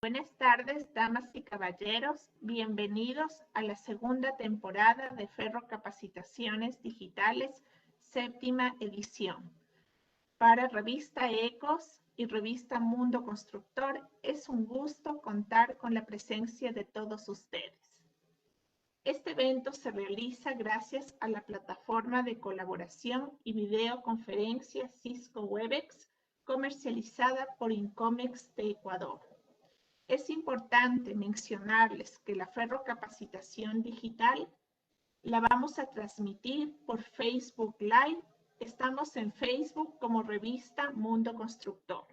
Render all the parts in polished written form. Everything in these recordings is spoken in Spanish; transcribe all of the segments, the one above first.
Buenas tardes, damas y caballeros. Bienvenidos a la segunda temporada de Ferro Capacitaciones Digitales, séptima edición. Para Revista Ecos y Revista Mundo Constructor, es un gusto contar con la presencia de todos ustedes. Este evento se realiza gracias a la plataforma de colaboración y videoconferencia Cisco Webex, comercializada por Incomex de Ecuador. Es importante mencionarles que la Ferro Capacitación Digital la vamos a transmitir por Facebook Live. Estamos en Facebook como Revista Mundo Constructor.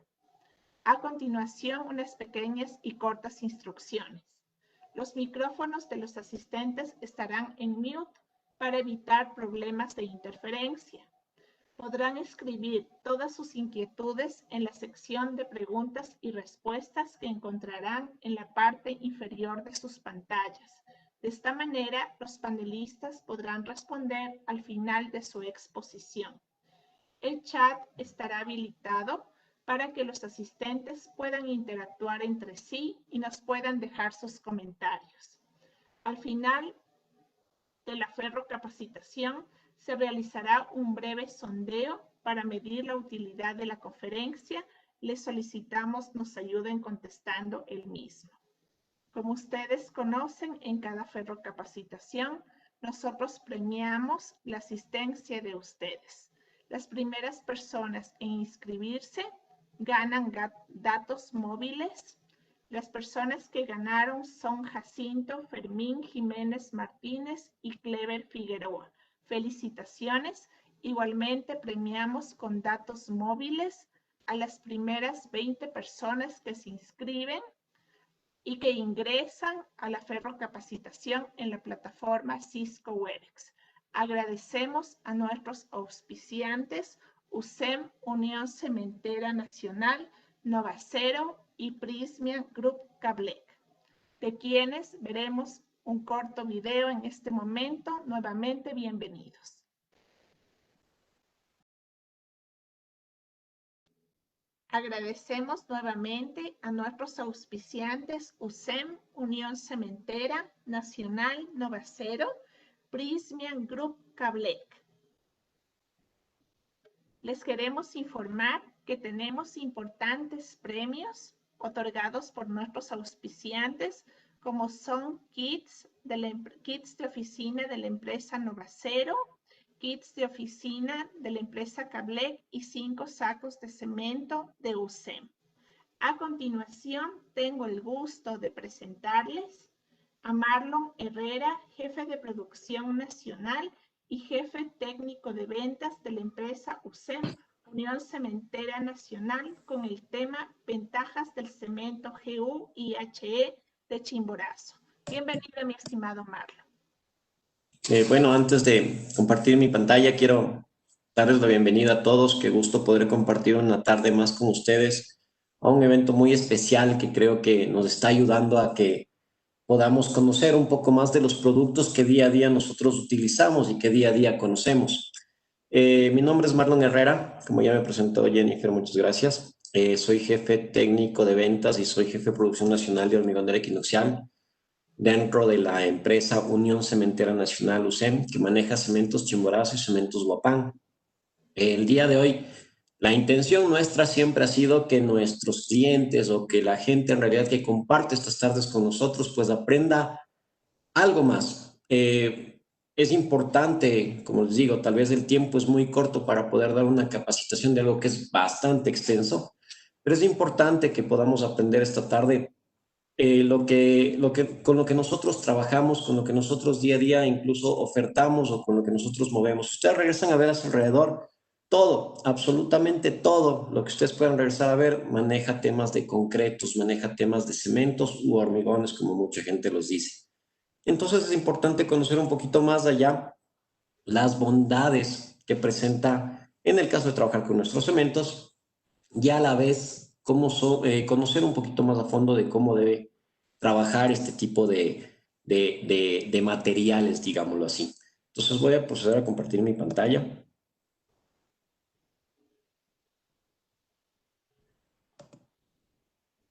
A continuación, unas pequeñas y cortas instrucciones. Los micrófonos de los asistentes estarán en mute para evitar problemas de interferencia. Podrán escribir todas sus inquietudes en la sección de preguntas y respuestas que encontrarán en la parte inferior de sus pantallas. De esta manera, los panelistas podrán responder al final de su exposición. El chat estará habilitado para que los asistentes puedan interactuar entre sí y nos puedan dejar sus comentarios. Al final de la Ferro Capacitación, se realizará un breve sondeo para medir la utilidad de la conferencia. Les solicitamos nos ayuden contestando el mismo. Como ustedes conocen, en cada Ferro Capacitación, nosotros premiamos la asistencia de ustedes. Las primeras personas en inscribirse ganan datos móviles. Las personas que ganaron son Jacinto Fermín Jiménez Martínez y Clever Figueroa. Felicitaciones. Igualmente premiamos con datos móviles a las primeras 20 personas que se inscriben y que ingresan a la Ferro Capacitación en la plataforma Cisco Webex. Agradecemos a nuestros auspiciantes USEM, Unión Cementera Nacional, Novacero y Prismia Group Cablec, de quienes veremos un corto video en este momento. Nuevamente, bienvenidos. Agradecemos nuevamente a nuestros auspiciantes USEM, Unión Cementera Nacional, Novacero, Prismian Group Cablec. Les queremos informar que tenemos importantes premios otorgados por nuestros auspiciantes, como son kits de oficina de la empresa Novacero, kits de oficina de la empresa Cablec y 5 sacos de cemento de USEM. A continuación, tengo el gusto de presentarles a Marlon Herrera, jefe de producción nacional y jefe técnico de ventas de la empresa USEM, Unión Cementera Nacional, con el tema Ventajas del Cemento GU y HE de Chimborazo. Bienvenido, mi estimado Marlon. Bueno, antes de compartir mi pantalla, quiero darles la bienvenida a todos. Qué gusto poder compartir una tarde más con ustedes a un evento muy especial que creo que nos está ayudando a que podamos conocer un poco más de los productos que día a día nosotros utilizamos y que día a día conocemos. Mi nombre es Marlon Herrera, como ya me presentó Jennifer, muchas gracias. Soy jefe técnico de ventas y soy jefe de producción nacional de hormigonera equinoccial dentro de la empresa Unión Cementera Nacional USEM, que maneja cementos Chimborazo y cementos Huapán. El día de hoy, la intención nuestra siempre ha sido que nuestros clientes o que la gente en realidad que comparte estas tardes con nosotros, pues aprenda algo más. Es importante, como les digo, tal vez el tiempo es muy corto para poder dar una capacitación de algo que es bastante extenso, pero es importante que podamos aprender esta tarde con lo que nosotros trabajamos, con lo que nosotros día a día incluso ofertamos o con lo que nosotros movemos. Ustedes regresan a ver a su alrededor, todo, absolutamente todo lo que ustedes puedan regresar a ver, maneja temas de concretos, maneja temas de cementos u hormigones, como mucha gente los dice. Entonces es importante conocer un poquito más allá las bondades que presenta en el caso de trabajar con nuestros cementos y a la vez conocer un poquito más a fondo de cómo debe trabajar este tipo de materiales, digámoslo así. Entonces voy a proceder a compartir mi pantalla.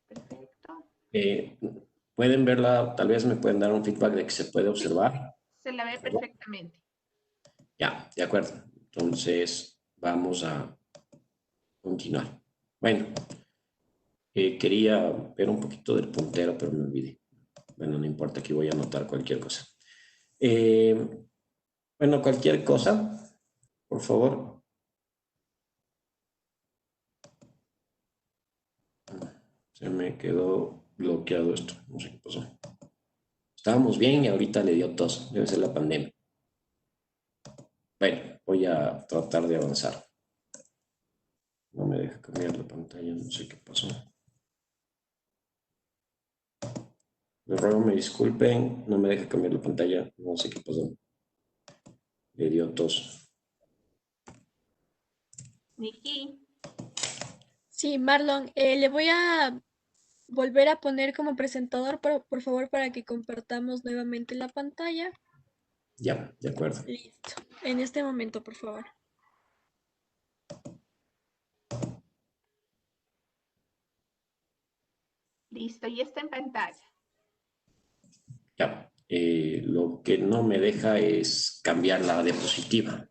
Perfecto. Eh, ¿Pueden verla? Tal vez me pueden dar un feedback de que se puede observar. Se la ve Por favor. perfectamente. Ya, de acuerdo. Entonces, vamos a continuar. Bueno, quería ver un poquito del puntero, pero me olvidé. Bueno, no importa, aquí voy a anotar cualquier cosa. Eh, bueno, cualquier cosa, por favor. Se me quedó bloqueado esto. No sé qué pasó. Estábamos bien y ahorita le dio tos. Debe ser la pandemia. Bueno, voy a tratar de avanzar. No me deja cambiar la pantalla, no sé qué pasó. Les ruego me disculpen, no me deja cambiar la pantalla, no sé qué pasó. Le dio tos. Nikki, Sí, Marlon, le voy a volver a poner como presentador, por favor, para que compartamos nuevamente la pantalla. Ya, de acuerdo. Listo. En este momento, por favor. listo, y está en pantalla. Ya. Lo que no me deja es cambiar la diapositiva.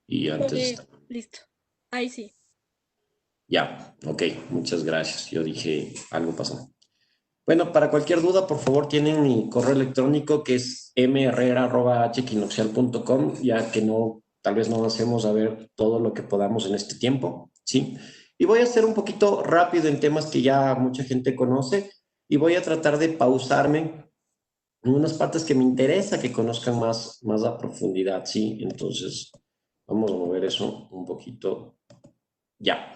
Y antes... Listo. Ahí sí. Ya, ok, muchas gracias. Yo dije, algo pasó. Bueno, para cualquier duda, por favor, tienen mi correo electrónico que es mherrera@hquinoxial.com, ya que no, tal vez no avancemos a ver todo lo que podamos en este tiempo, ¿sí? Y voy a ser un poquito rápido en temas que ya mucha gente conoce y voy a tratar de pausarme en unas partes que me interesa que conozcan más a profundidad, ¿sí? Entonces, vamos a mover eso un poquito. Ya.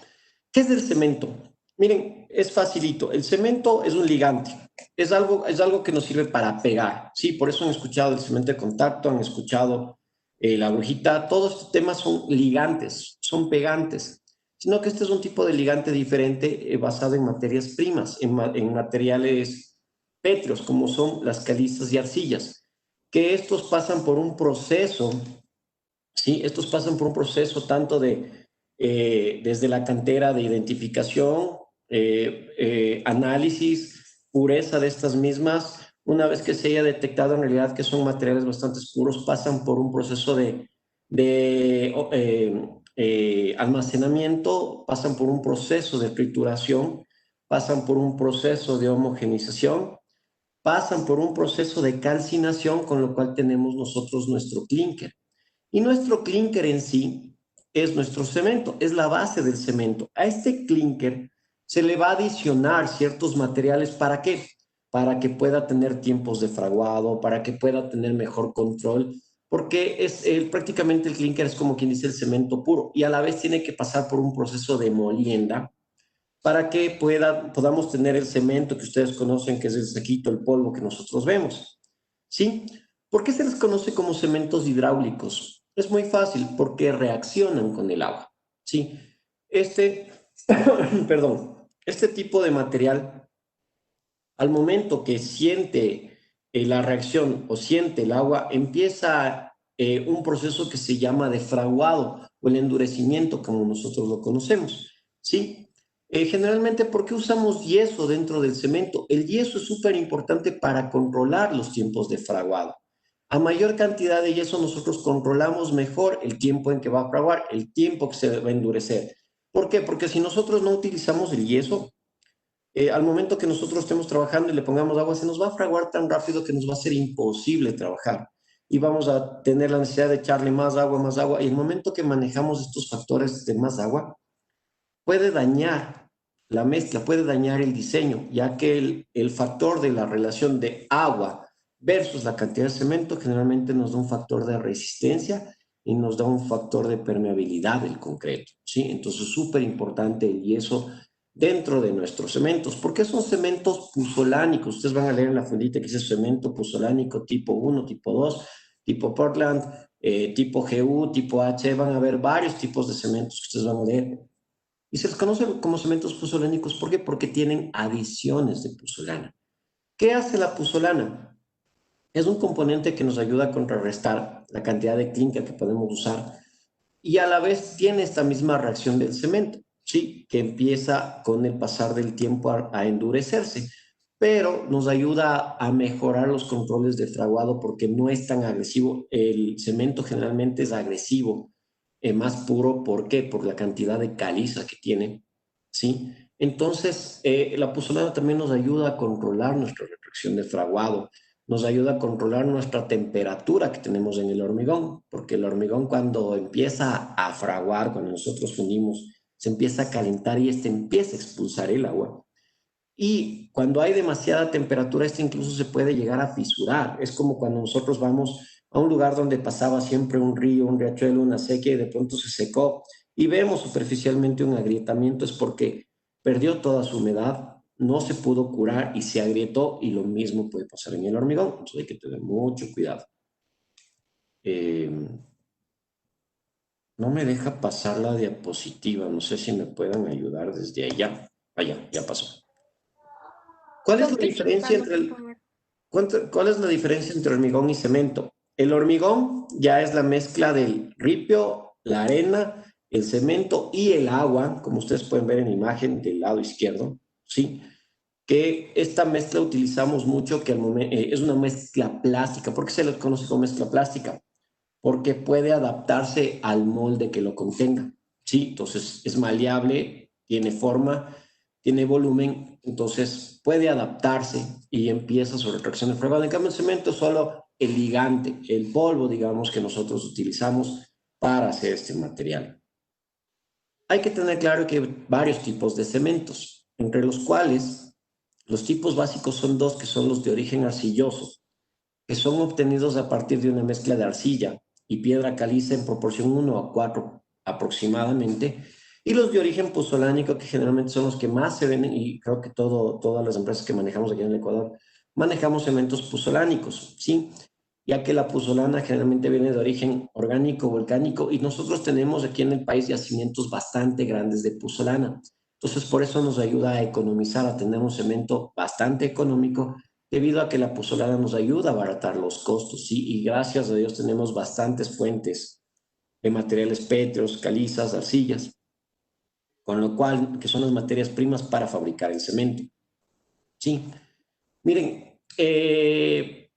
¿Qué es del cemento? Miren, es facilito. El cemento es un ligante. Es algo que nos sirve para pegar. Sí, por eso han escuchado el cemento de contacto, han escuchado la brujita. Todos estos temas son ligantes, son pegantes. Sino que este es un tipo de ligante diferente basado en materias primas, en materiales pétreos, como son las calizas y arcillas, que estos pasan por un proceso, ¿sí? Estos pasan por un proceso tanto desde la cantera de identificación, análisis, pureza de estas mismas. Una vez que se haya detectado en realidad que son materiales bastante puros, pasan por un proceso de almacenamiento, pasan por un proceso de trituración, pasan por un proceso de homogenización, pasan por un proceso de calcinación, con lo cual tenemos nosotros nuestro clínker. Y nuestro clínker en sí es nuestro cemento, es la base del cemento. A este clínker se le va a adicionar ciertos materiales. ¿Para qué? Para que pueda tener tiempos de fraguado, para que pueda tener mejor control, porque prácticamente el clínker es como quien dice el cemento puro y a la vez tiene que pasar por un proceso de molienda para que podamos tener el cemento que ustedes conocen, que es el saquito, el polvo que nosotros vemos. ¿Sí? ¿Por qué se les conoce como cementos hidráulicos? Es muy fácil, porque reaccionan con el agua. ¿Sí? Perdón, este tipo de material, al momento que siente la reacción o siente el agua, empieza un proceso que se llama de fraguado o el endurecimiento, como nosotros lo conocemos. ¿Sí? Generalmente, ¿por qué usamos yeso dentro del cemento? El yeso es súper importante para controlar los tiempos de fraguado. A mayor cantidad de yeso, nosotros controlamos mejor el tiempo en que va a fraguar, el tiempo que se va a endurecer. ¿Por qué? Porque si nosotros no utilizamos el yeso, al momento que nosotros estemos trabajando y le pongamos agua, se nos va a fraguar tan rápido que nos va a ser imposible trabajar. Y vamos a tener la necesidad de echarle más agua. Y el momento que manejamos estos factores de más agua, puede dañar la mezcla, puede dañar el diseño, ya que el factor de la relación de agua versus la cantidad de cemento generalmente nos da un factor de resistencia y nos da un factor de permeabilidad del concreto, ¿sí? Entonces es súper importante el yeso dentro de nuestros cementos. ¿Por qué son cementos puzolánicos? Ustedes van a leer en la fundita que dice cemento puzolánico tipo 1, tipo 2, tipo Portland, tipo GU, tipo H. Van a ver varios tipos de cementos que ustedes van a leer. Y se les conoce como cementos puzolánicos. ¿Por qué? Porque tienen adiciones de puzolana. ¿Qué hace la puzolana? Es un componente que nos ayuda a contrarrestar la cantidad de clínker que podemos usar y a la vez tiene esta misma reacción del cemento. ¿sí? Que empieza con el pasar del tiempo a endurecerse, pero nos ayuda a mejorar los controles de fraguado porque no es tan agresivo. El cemento generalmente es agresivo, más puro. ¿Por qué? Por la cantidad de caliza que tiene, ¿sí? Entonces, la puzolana también nos ayuda a controlar nuestra retracción de fraguado, nos ayuda a controlar nuestra temperatura que tenemos en el hormigón, porque el hormigón cuando empieza a fraguar, cuando nosotros fundimos, se empieza a calentar y este empieza a expulsar el agua. Y cuando hay demasiada temperatura, este incluso se puede llegar a fisurar. Es como cuando nosotros vamos a un lugar donde pasaba siempre un río, un riachuelo, una sequía y de pronto se secó y vemos superficialmente un agrietamiento, es porque perdió toda su humedad, no se pudo curar y se agrietó, y lo mismo puede pasar en el hormigón. Entonces hay que tener mucho cuidado. Eh, no me deja pasar la diapositiva, no sé si me puedan ayudar desde allá. Allá, ya pasó. ¿Cuál es la diferencia Continuando, entre por favor. ¿Cuál es la diferencia entre hormigón y cemento? El hormigón ya es la mezcla del ripio, la arena, el cemento y el agua, como ustedes pueden ver en la imagen del lado izquierdo, ¿sí? Que esta mezcla utilizamos mucho, que es una mezcla plástica. ¿Por qué se le conoce como mezcla plástica? Porque puede adaptarse al molde que lo contenga, ¿sí? Entonces es maleable, tiene forma, tiene volumen, entonces puede adaptarse y empieza su retracción de fregado. En cambio, el cemento es solo el ligante, el polvo, digamos, que nosotros utilizamos para hacer este material. Hay que tener claro que hay varios tipos de cementos, entre los cuales los tipos básicos son dos, que son los de origen arcilloso, que son obtenidos a partir de una mezcla de arcilla y piedra caliza en proporción 1:4 aproximadamente, y los de origen puzolánico, que generalmente son los que más se venden, y creo que todas las empresas que manejamos aquí en el Ecuador manejamos cementos puzolánicos, ¿sí? Ya que la puzolana generalmente viene de origen orgánico, volcánico, y nosotros tenemos aquí en el país yacimientos bastante grandes de puzolana. Entonces, por eso nos ayuda a economizar, a tener un cemento bastante económico, debido a que la puzolana nos ayuda a abaratar los costos, ¿sí? Y gracias a Dios tenemos bastantes fuentes de materiales pétreos, calizas, arcillas, con lo cual, que son las materias primas para fabricar el cemento, ¿sí? Miren, el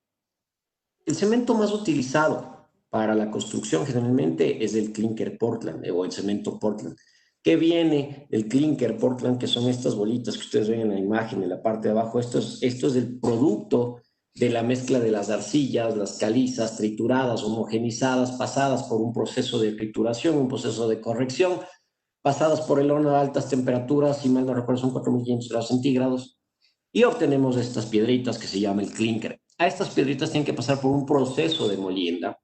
cemento más utilizado para la construcción generalmente es el clinker Portland, o el cemento Portland, que viene del clinker Portland, que son estas bolitas que ustedes ven en la imagen en la parte de abajo. Esto es el producto de la mezcla de las arcillas, las calizas trituradas, homogenizadas, pasadas por un proceso de trituración, un proceso de corrección, pasadas por el horno a altas temperaturas, si mal no recuerdo son 4500 grados centígrados, y obtenemos estas piedritas que se llama el clinker. A estas piedritas tienen que pasar por un proceso de molienda,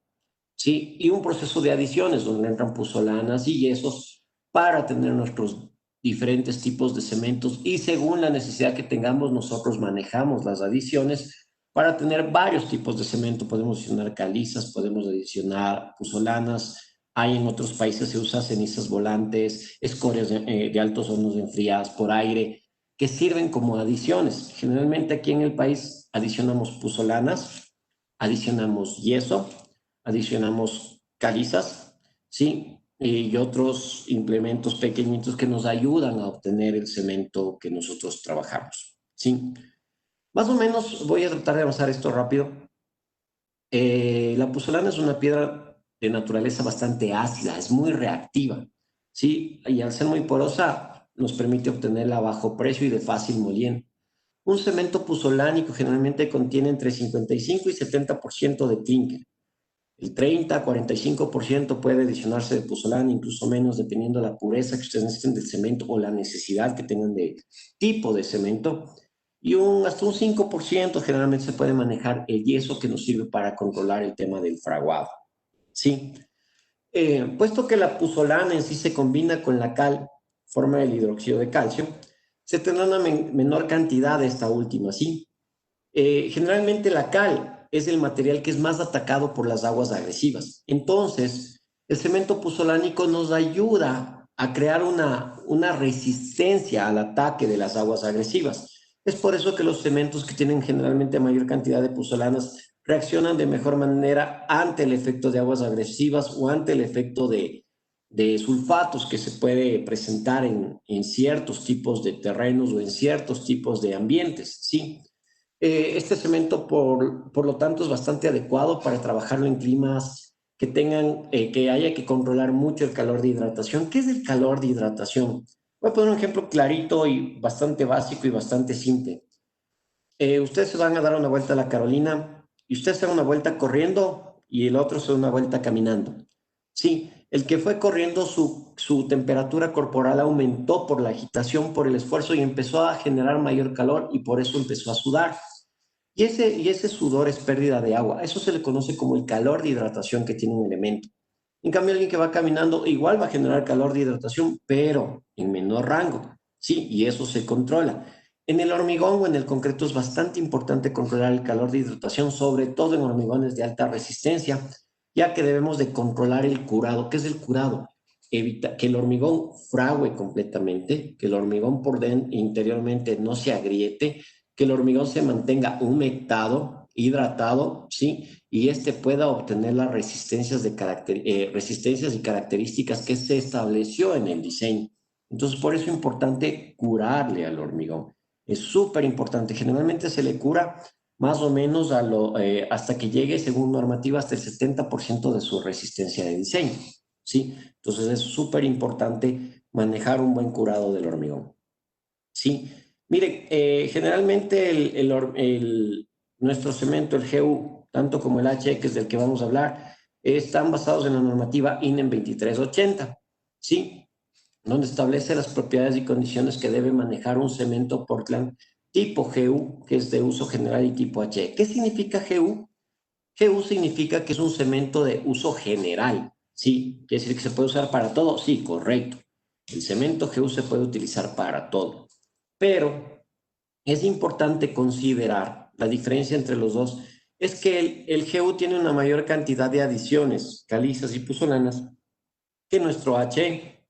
¿sí? Y un proceso de adiciones donde entran puzolanas y yesos para tener nuestros diferentes tipos de cementos, y según la necesidad que tengamos nosotros manejamos las adiciones para tener varios tipos de cemento. Podemos adicionar calizas, podemos adicionar puzolanas, hay en otros países se usa cenizas volantes, escorias de altos hornos enfriadas por aire, que sirven como adiciones. Generalmente aquí en el país adicionamos puzolanas, adicionamos yeso, adicionamos calizas, ¿sí? Y otros implementos pequeñitos que nos ayudan a obtener el cemento que nosotros trabajamos, ¿sí? Más o menos voy a tratar de avanzar esto rápido. La puzolana es una piedra de naturaleza bastante ácida, es muy reactiva, ¿sí? Y al ser muy porosa nos permite obtenerla a bajo precio y de fácil molienda. Un cemento puzolánico generalmente contiene entre 55 y 70% de clinker. El 30-45% puede adicionarse de puzolana, incluso menos, dependiendo de la pureza que ustedes necesiten del cemento o la necesidad que tengan de tipo de cemento. Y hasta un 5% generalmente se puede manejar el yeso, que nos sirve para controlar el tema del fraguado, ¿sí? Puesto que la puzolana en sí se combina con la cal, forma el hidróxido de calcio, se tendrá una menor cantidad de esta última, ¿sí? Generalmente la cal es el material que es más atacado por las aguas agresivas. Entonces, el cemento puzolánico nos ayuda a crear una resistencia al ataque de las aguas agresivas. Es por eso que los cementos que tienen generalmente mayor cantidad de puzolanas reaccionan de mejor manera ante el efecto de aguas agresivas o ante el efecto de de sulfatos que se puede presentar en ciertos tipos de terrenos o en ciertos tipos de ambientes, ¿sí? Este cemento, por lo tanto, es bastante adecuado para trabajarlo en climas que tengan, que haya que controlar mucho el calor de hidratación. ¿Qué es el calor de hidratación? Voy a poner un ejemplo clarito y bastante básico y bastante simple. Ustedes se van a dar una vuelta a la Carolina y ustedes se dan una vuelta corriendo y el otro se da una vuelta caminando. Sí, el que fue corriendo, su temperatura corporal aumentó por la agitación, por el esfuerzo y empezó a generar mayor calor y por eso empezó a sudar. Y ese sudor es pérdida de agua. Eso se le conoce como el calor de hidratación que tiene un elemento. En cambio, alguien que va caminando igual va a generar calor de hidratación, pero en menor rango. Sí, y eso se controla. En el hormigón o en el concreto es bastante importante controlar el calor de hidratación, sobre todo en hormigones de alta resistencia, ya que debemos de controlar el curado. ¿Qué es el curado? Evita que el hormigón fragüe completamente, que el hormigón por dentro interiormente no se agriete, que el hormigón se mantenga humectado, hidratado, ¿sí? Y este pueda obtener las resistencias y características que se estableció en el diseño. Entonces, por eso es importante curarle al hormigón. Es súper importante. Generalmente se le cura más o menos hasta que llegue, según normativa, hasta el 70% de su resistencia de diseño, ¿sí? Entonces, es súper importante manejar un buen curado del hormigón, ¿sí? Miren, generalmente nuestro cemento, el GU, tanto como el HE, que es del que vamos a hablar, están basados en la normativa INEM 2380, ¿sí? Donde establece las propiedades y condiciones que debe manejar un cemento Portland tipo GU, que es de uso general, y tipo HE. ¿Qué significa GU? GU significa que es un cemento de uso general, ¿sí? Quiere decir que se puede usar para todo, sí, correcto. El cemento GU se puede utilizar para todo. Pero es importante considerar la diferencia entre los dos. Es que el GU tiene una mayor cantidad de adiciones, calizas y puzolanas, que nuestro HE.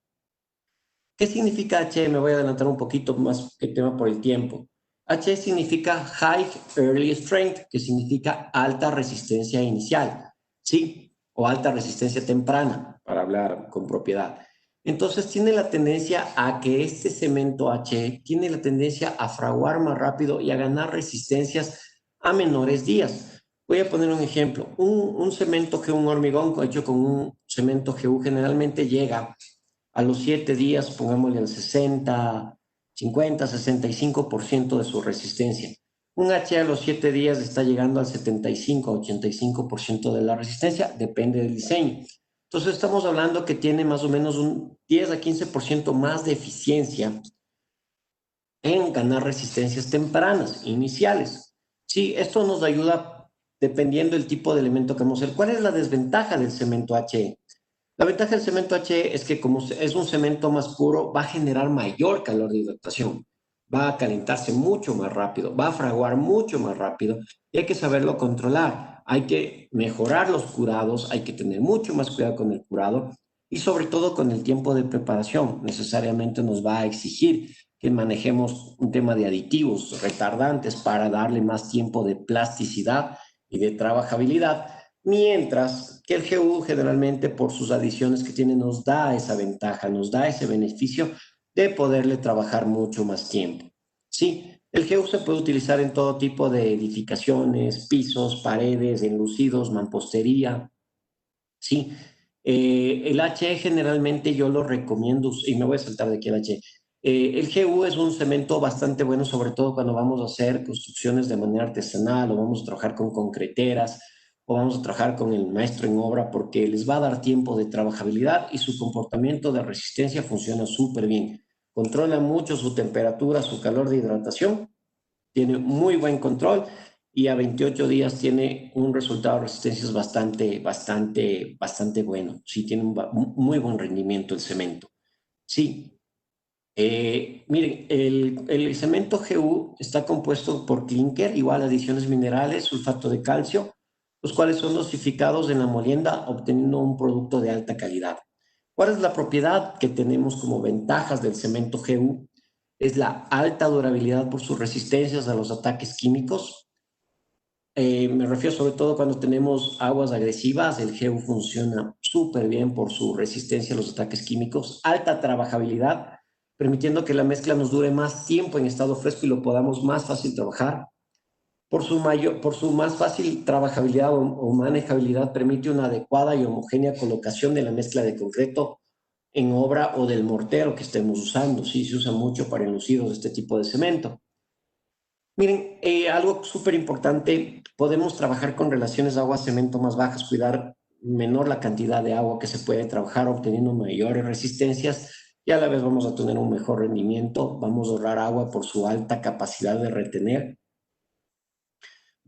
¿Qué significa HE? Me voy a adelantar un poquito más que el tema por el tiempo. HE significa High Early Strength, que significa alta resistencia inicial, ¿sí? O alta resistencia temprana, para hablar con propiedad. Entonces tiene la tendencia a que este cemento HE tiene la tendencia a fraguar más rápido y a ganar resistencias a menores días. Voy a poner un ejemplo. Un cemento que un hormigón hecho con un cemento GU generalmente llega a los 7 días, pongámosle al 60, 50, 65% de su resistencia. Un H a los 7 días está llegando al 75, 85% de la resistencia, depende del diseño. Entonces estamos hablando que tiene más o menos un 10 a 15% más de eficiencia en ganar resistencias tempranas, iniciales. Sí, esto nos ayuda dependiendo del tipo de elemento que vamos a hacer. ¿Cuál es la desventaja del cemento HE? La ventaja del cemento HE es que como es un cemento más puro, va a generar mayor calor de hidratación, va a calentarse mucho más rápido, va a fraguar mucho más rápido y hay que saberlo controlar. Hay que mejorar los curados, hay que tener mucho más cuidado con el curado y sobre todo con el tiempo de preparación. Necesariamente nos va a exigir que manejemos un tema de aditivos, retardantes para darle más tiempo de plasticidad y de trabajabilidad. Mientras que el GU generalmente por sus adiciones que tiene nos da esa ventaja, nos da ese beneficio de poderle trabajar mucho más tiempo. Sí, el GU se puede utilizar en todo tipo de edificaciones, pisos, paredes, enlucidos, mampostería. Sí, el HE generalmente yo lo recomiendo, y me voy a saltar de aquí el HE. El GU es un cemento bastante bueno, sobre todo cuando vamos a hacer construcciones de manera artesanal o vamos a trabajar con concreteras o vamos a trabajar con el maestro en obra porque les va a dar tiempo de trabajabilidad y su comportamiento de resistencia funciona súper bien. Controla mucho su temperatura, su calor de hidratación, tiene muy buen control y a 28 días tiene un resultado de resistencias bastante bueno. Sí, tiene un muy buen rendimiento el cemento. Sí, miren, el cemento GU está compuesto por clinker, igual adiciones minerales, sulfato de calcio, los cuales son dosificados en la molienda obteniendo un producto de alta calidad. ¿Cuál es la propiedad que tenemos como ventajas del cemento GU? Es la alta durabilidad por sus resistencias a los ataques químicos, me refiero sobre todo cuando tenemos aguas agresivas, el GEU funciona súper bien por su resistencia a los ataques químicos, alta trabajabilidad, permitiendo que la mezcla nos dure más tiempo en estado fresco y lo podamos más fácil trabajar. Por su más fácil trabajabilidad o manejabilidad, permite una adecuada y homogénea colocación de la mezcla de concreto en obra o del mortero que estemos usando. Sí, se usa mucho para enlucidos de este tipo de cemento. Miren, algo súper importante, podemos trabajar con relaciones agua-cemento más bajas, cuidar menor la cantidad de agua que se puede trabajar, obteniendo mayores resistencias y a la vez vamos a tener un mejor rendimiento, vamos a ahorrar agua por su alta capacidad de retener.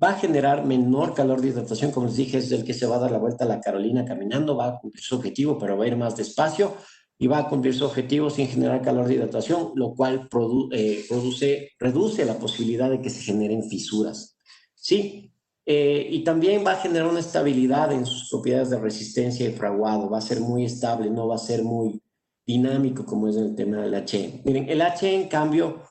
Va a generar menor calor de hidratación, como les dije, es el que se va a dar la vuelta a la Carolina caminando, va a cumplir su objetivo, pero va a ir más despacio y va a cumplir su objetivo sin generar calor de hidratación, lo cual reduce la posibilidad de que se generen fisuras. ¿Sí? Y también va a generar una estabilidad en sus propiedades de resistencia y fraguado, va a ser muy estable, no va a ser muy dinámico como es el tema del HE. Miren, el HE en cambio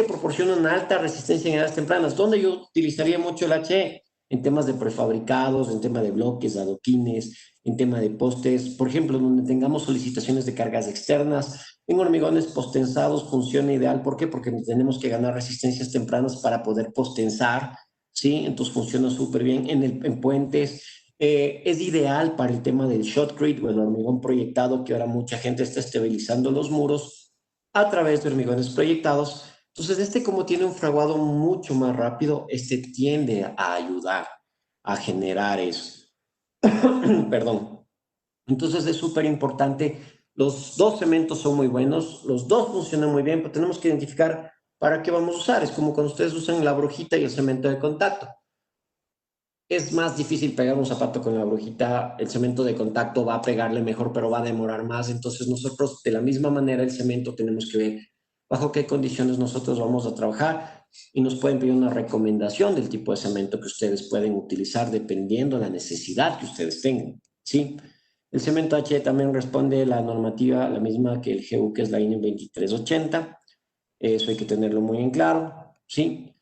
proporciona una alta resistencia en edades tempranas. ¿Dónde yo utilizaría mucho el HE? En temas de prefabricados, en tema de bloques, adoquines, en tema de postes, por ejemplo, donde tengamos solicitaciones de cargas externas, en hormigones postensados funciona ideal. ¿Por qué? Porque tenemos que ganar resistencias tempranas para poder postensar, ¿sí? Entonces funciona súper bien en puentes. Es ideal para el tema del shotcrete o el hormigón proyectado, que ahora mucha gente está estabilizando los muros a través de hormigones proyectados. Entonces, como tiene un fraguado mucho más rápido, tiende a ayudar a generar eso. Perdón. Entonces, es súper importante. Los dos cementos son muy buenos, los dos funcionan muy bien, pero tenemos que identificar para qué vamos a usar. Es como cuando ustedes usan la brujita y el cemento de contacto. Es más difícil pegar un zapato con la brujita, el cemento de contacto va a pegarle mejor, pero va a demorar más. Entonces, nosotros, de la misma manera, el cemento tenemos que ver bajo qué condiciones nosotros vamos a trabajar y nos pueden pedir una recomendación del tipo de cemento que ustedes pueden utilizar dependiendo de la necesidad que ustedes tengan, ¿sí? El cemento H también responde a la normativa, la misma que el GU, que es la INE 2380. Eso hay que tenerlo muy en claro, ¿sí?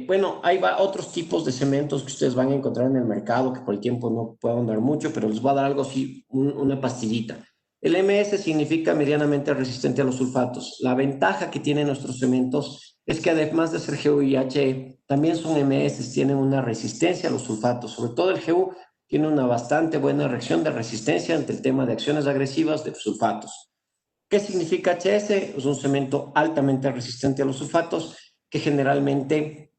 Bueno, hay otros tipos de cementos que ustedes van a encontrar en el mercado, que por el tiempo no puedo andar mucho, pero les voy a dar algo así, una pastillita. El MS significa medianamente resistente a los sulfatos. La ventaja que tienen nuestros cementos es que además de ser GU y HE, también son MS, tienen una resistencia a los sulfatos. Sobre todo el GU tiene una bastante buena reacción de resistencia ante el tema de acciones agresivas de sulfatos. ¿Qué significa HS? Es un cemento altamente resistente a los sulfatos que generalmente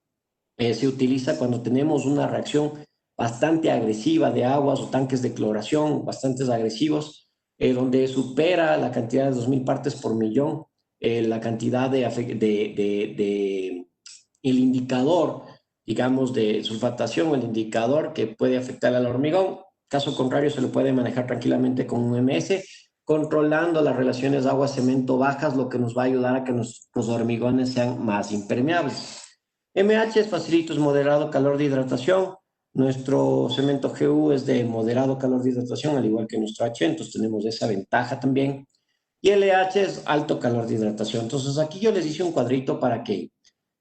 se utiliza cuando tenemos una reacción bastante agresiva de aguas o tanques de cloración bastante agresivos, donde supera la cantidad de 2000 partes por millón, la cantidad el indicador, digamos, de sulfatación, el indicador que puede afectar al hormigón. Caso contrario, se lo puede manejar tranquilamente con un MS, controlando las relaciones agua-cemento bajas, lo que nos va a ayudar a que nuestros hormigones sean más impermeables. MH es facilito, es moderado calor de hidratación. Nuestro cemento GU es de moderado calor de hidratación, al igual que nuestro H, entonces tenemos esa ventaja también. Y LH es alto calor de hidratación. Entonces aquí yo les hice un cuadrito para que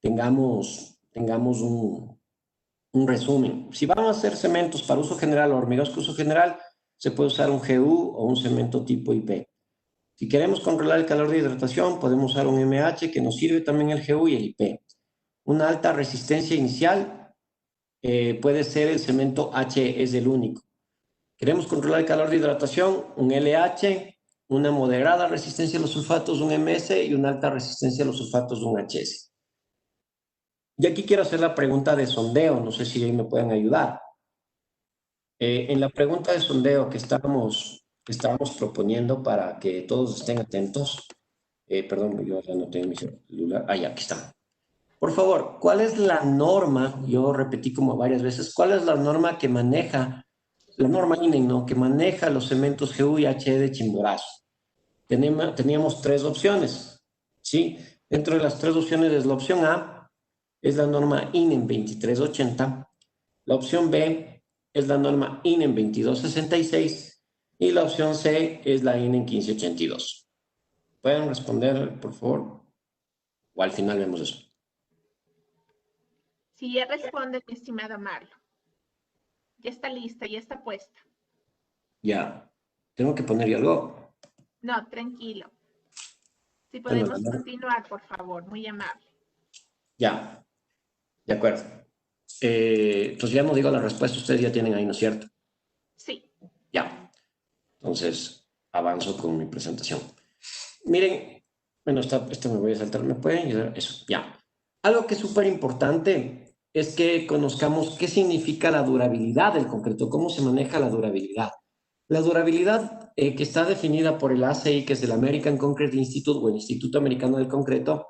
tengamos un resumen. Si vamos a hacer cementos para uso general o hormigones para uso general, se puede usar un GU o un cemento tipo IP. Si queremos controlar el calor de hidratación, podemos usar un MH, que nos sirve también el GU y el IP. Una alta resistencia inicial puede ser el cemento H, es el único. Queremos controlar el calor de hidratación, un LH, una moderada resistencia a los sulfatos, un MS, y una alta resistencia a los sulfatos, un HS. Y aquí quiero hacer la pregunta de sondeo, no sé si ahí me pueden ayudar. En la pregunta de sondeo que estábamos proponiendo para que todos estén atentos, perdón, yo ya no tengo mi celular, ya, aquí está. Por favor, ¿cuál es la norma? Yo repetí como varias veces, ¿cuál es la norma que maneja, la norma INE, ¿no? Que maneja los cementos GU y HE de Chimborazo? Teníamos tres opciones, ¿sí? Dentro de las tres opciones es la opción A, es la norma INE en 2380, la opción B es la norma INE en 2266 y la opción C es la INE en 1582. ¿Pueden responder, por favor? O al final vemos eso. Si ya responde, mi estimado Marlon. Ya está lista, ya está puesta. Ya. ¿Tengo que poner algo? No, tranquilo. Si Bueno, podemos continuar, por favor, muy amable. ya, de acuerdo. Entonces ya no digo la respuesta, ustedes ya tienen ahí, ¿no es cierto? Sí. Ya. Entonces, avanzo con mi presentación. Miren, bueno, esta me voy a saltar, ¿me pueden ayudar? Eso, ya. Algo que es súper importante es que conozcamos qué significa la durabilidad del concreto, cómo se maneja la durabilidad. La durabilidad que está definida por el ACI, que es el American Concrete Institute o el Instituto Americano del Concreto,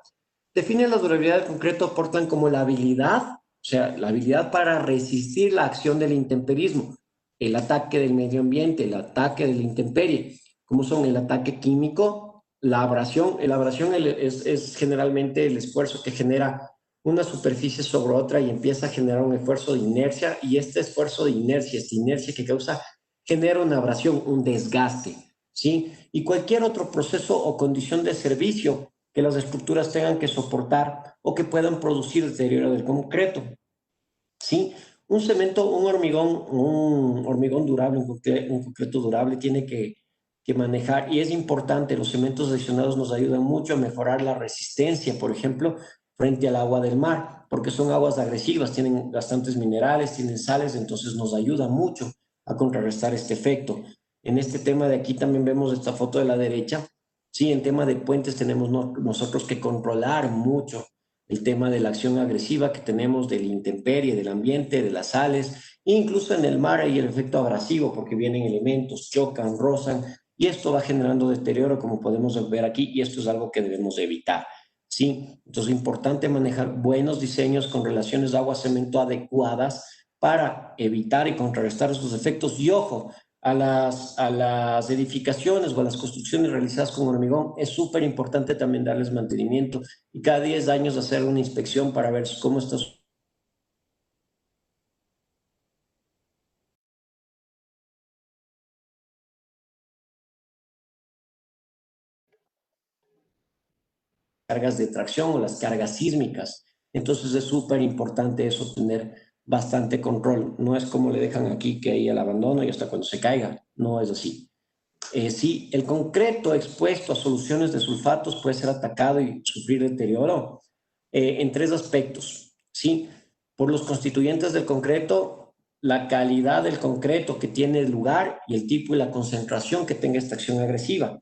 define la durabilidad del concreto, aportan como la habilidad, o sea, la habilidad para resistir la acción del intemperismo, el ataque del medio ambiente, el ataque de la intemperie, como son el ataque químico, la abrasión. La abrasión es generalmente el esfuerzo que genera una superficie sobre otra y empieza a generar un esfuerzo de inercia, y este esfuerzo de inercia, esta inercia que causa, genera una abrasión, un desgaste, ¿sí? Y cualquier otro proceso o condición de servicio que las estructuras tengan que soportar o que puedan producir deterioro del concreto, ¿sí? Un cemento, un hormigón durable, un concreto durable tiene que manejar, y es importante, los cementos adicionados nos ayudan mucho a mejorar la resistencia, por ejemplo, frente al agua del mar, porque son aguas agresivas, tienen bastantes minerales, tienen sales, entonces nos ayuda mucho a contrarrestar este efecto. En este tema de aquí también vemos esta foto de la derecha. Sí, en tema de puentes tenemos nosotros que controlar mucho el tema de la acción agresiva que tenemos del intemperie, del ambiente, de las sales, incluso en el mar hay el efecto abrasivo porque vienen elementos, chocan, rozan, y esto va generando deterioro, como podemos ver aquí, y esto es algo que debemos evitar. ¿Sí? Entonces es importante manejar buenos diseños con relaciones de agua-cemento adecuadas para evitar y contrarrestar esos efectos. Y ojo, a las edificaciones o a las construcciones realizadas con hormigón es súper importante también darles mantenimiento y cada 10 años hacer una inspección para ver cómo está su cargas de tracción o las cargas sísmicas. Entonces es súper importante eso, tener bastante control. No es como le dejan aquí que ahí el abandono y hasta cuando se caiga. No es así. Sí, el concreto expuesto a soluciones de sulfatos puede ser atacado y sufrir deterioro en tres aspectos. Sí, por los constituyentes del concreto, la calidad del concreto que tiene el lugar y el tipo y la concentración que tenga esta acción agresiva.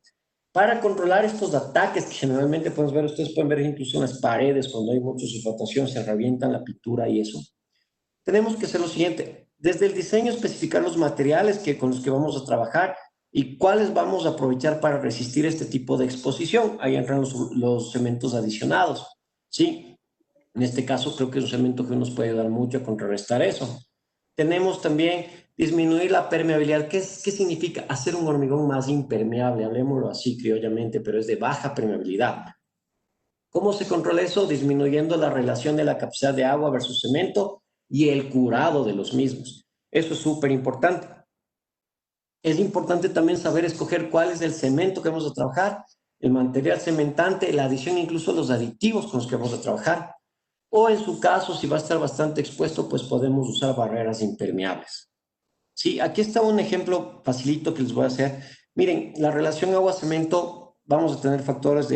Para controlar estos ataques que generalmente podemos ver, ustedes pueden ver incluso en las paredes, cuando hay mucha sulfatación, se revientan la pintura y eso. Tenemos que hacer lo siguiente: desde el diseño, especificar los materiales con los que vamos a trabajar y cuáles vamos a aprovechar para resistir este tipo de exposición. Ahí entran los cementos adicionados, ¿sí? En este caso creo que es un cemento que nos puede ayudar mucho a contrarrestar eso. Tenemos también disminuir la permeabilidad. ¿Qué significa? Hacer un hormigón más impermeable, hablemoslo así criollamente, pero es de baja permeabilidad. ¿Cómo se controla eso? Disminuyendo la relación de la capacidad de agua versus cemento y el curado de los mismos. Eso es súper importante. Es importante también saber escoger cuál es el cemento que vamos a trabajar, el material cementante, la adición, incluso los aditivos con los que vamos a trabajar. O en su caso, si va a estar bastante expuesto, pues podemos usar barreras impermeables. Sí, aquí está un ejemplo facilito que les voy a hacer. Miren, la relación agua-cemento, vamos a tener factores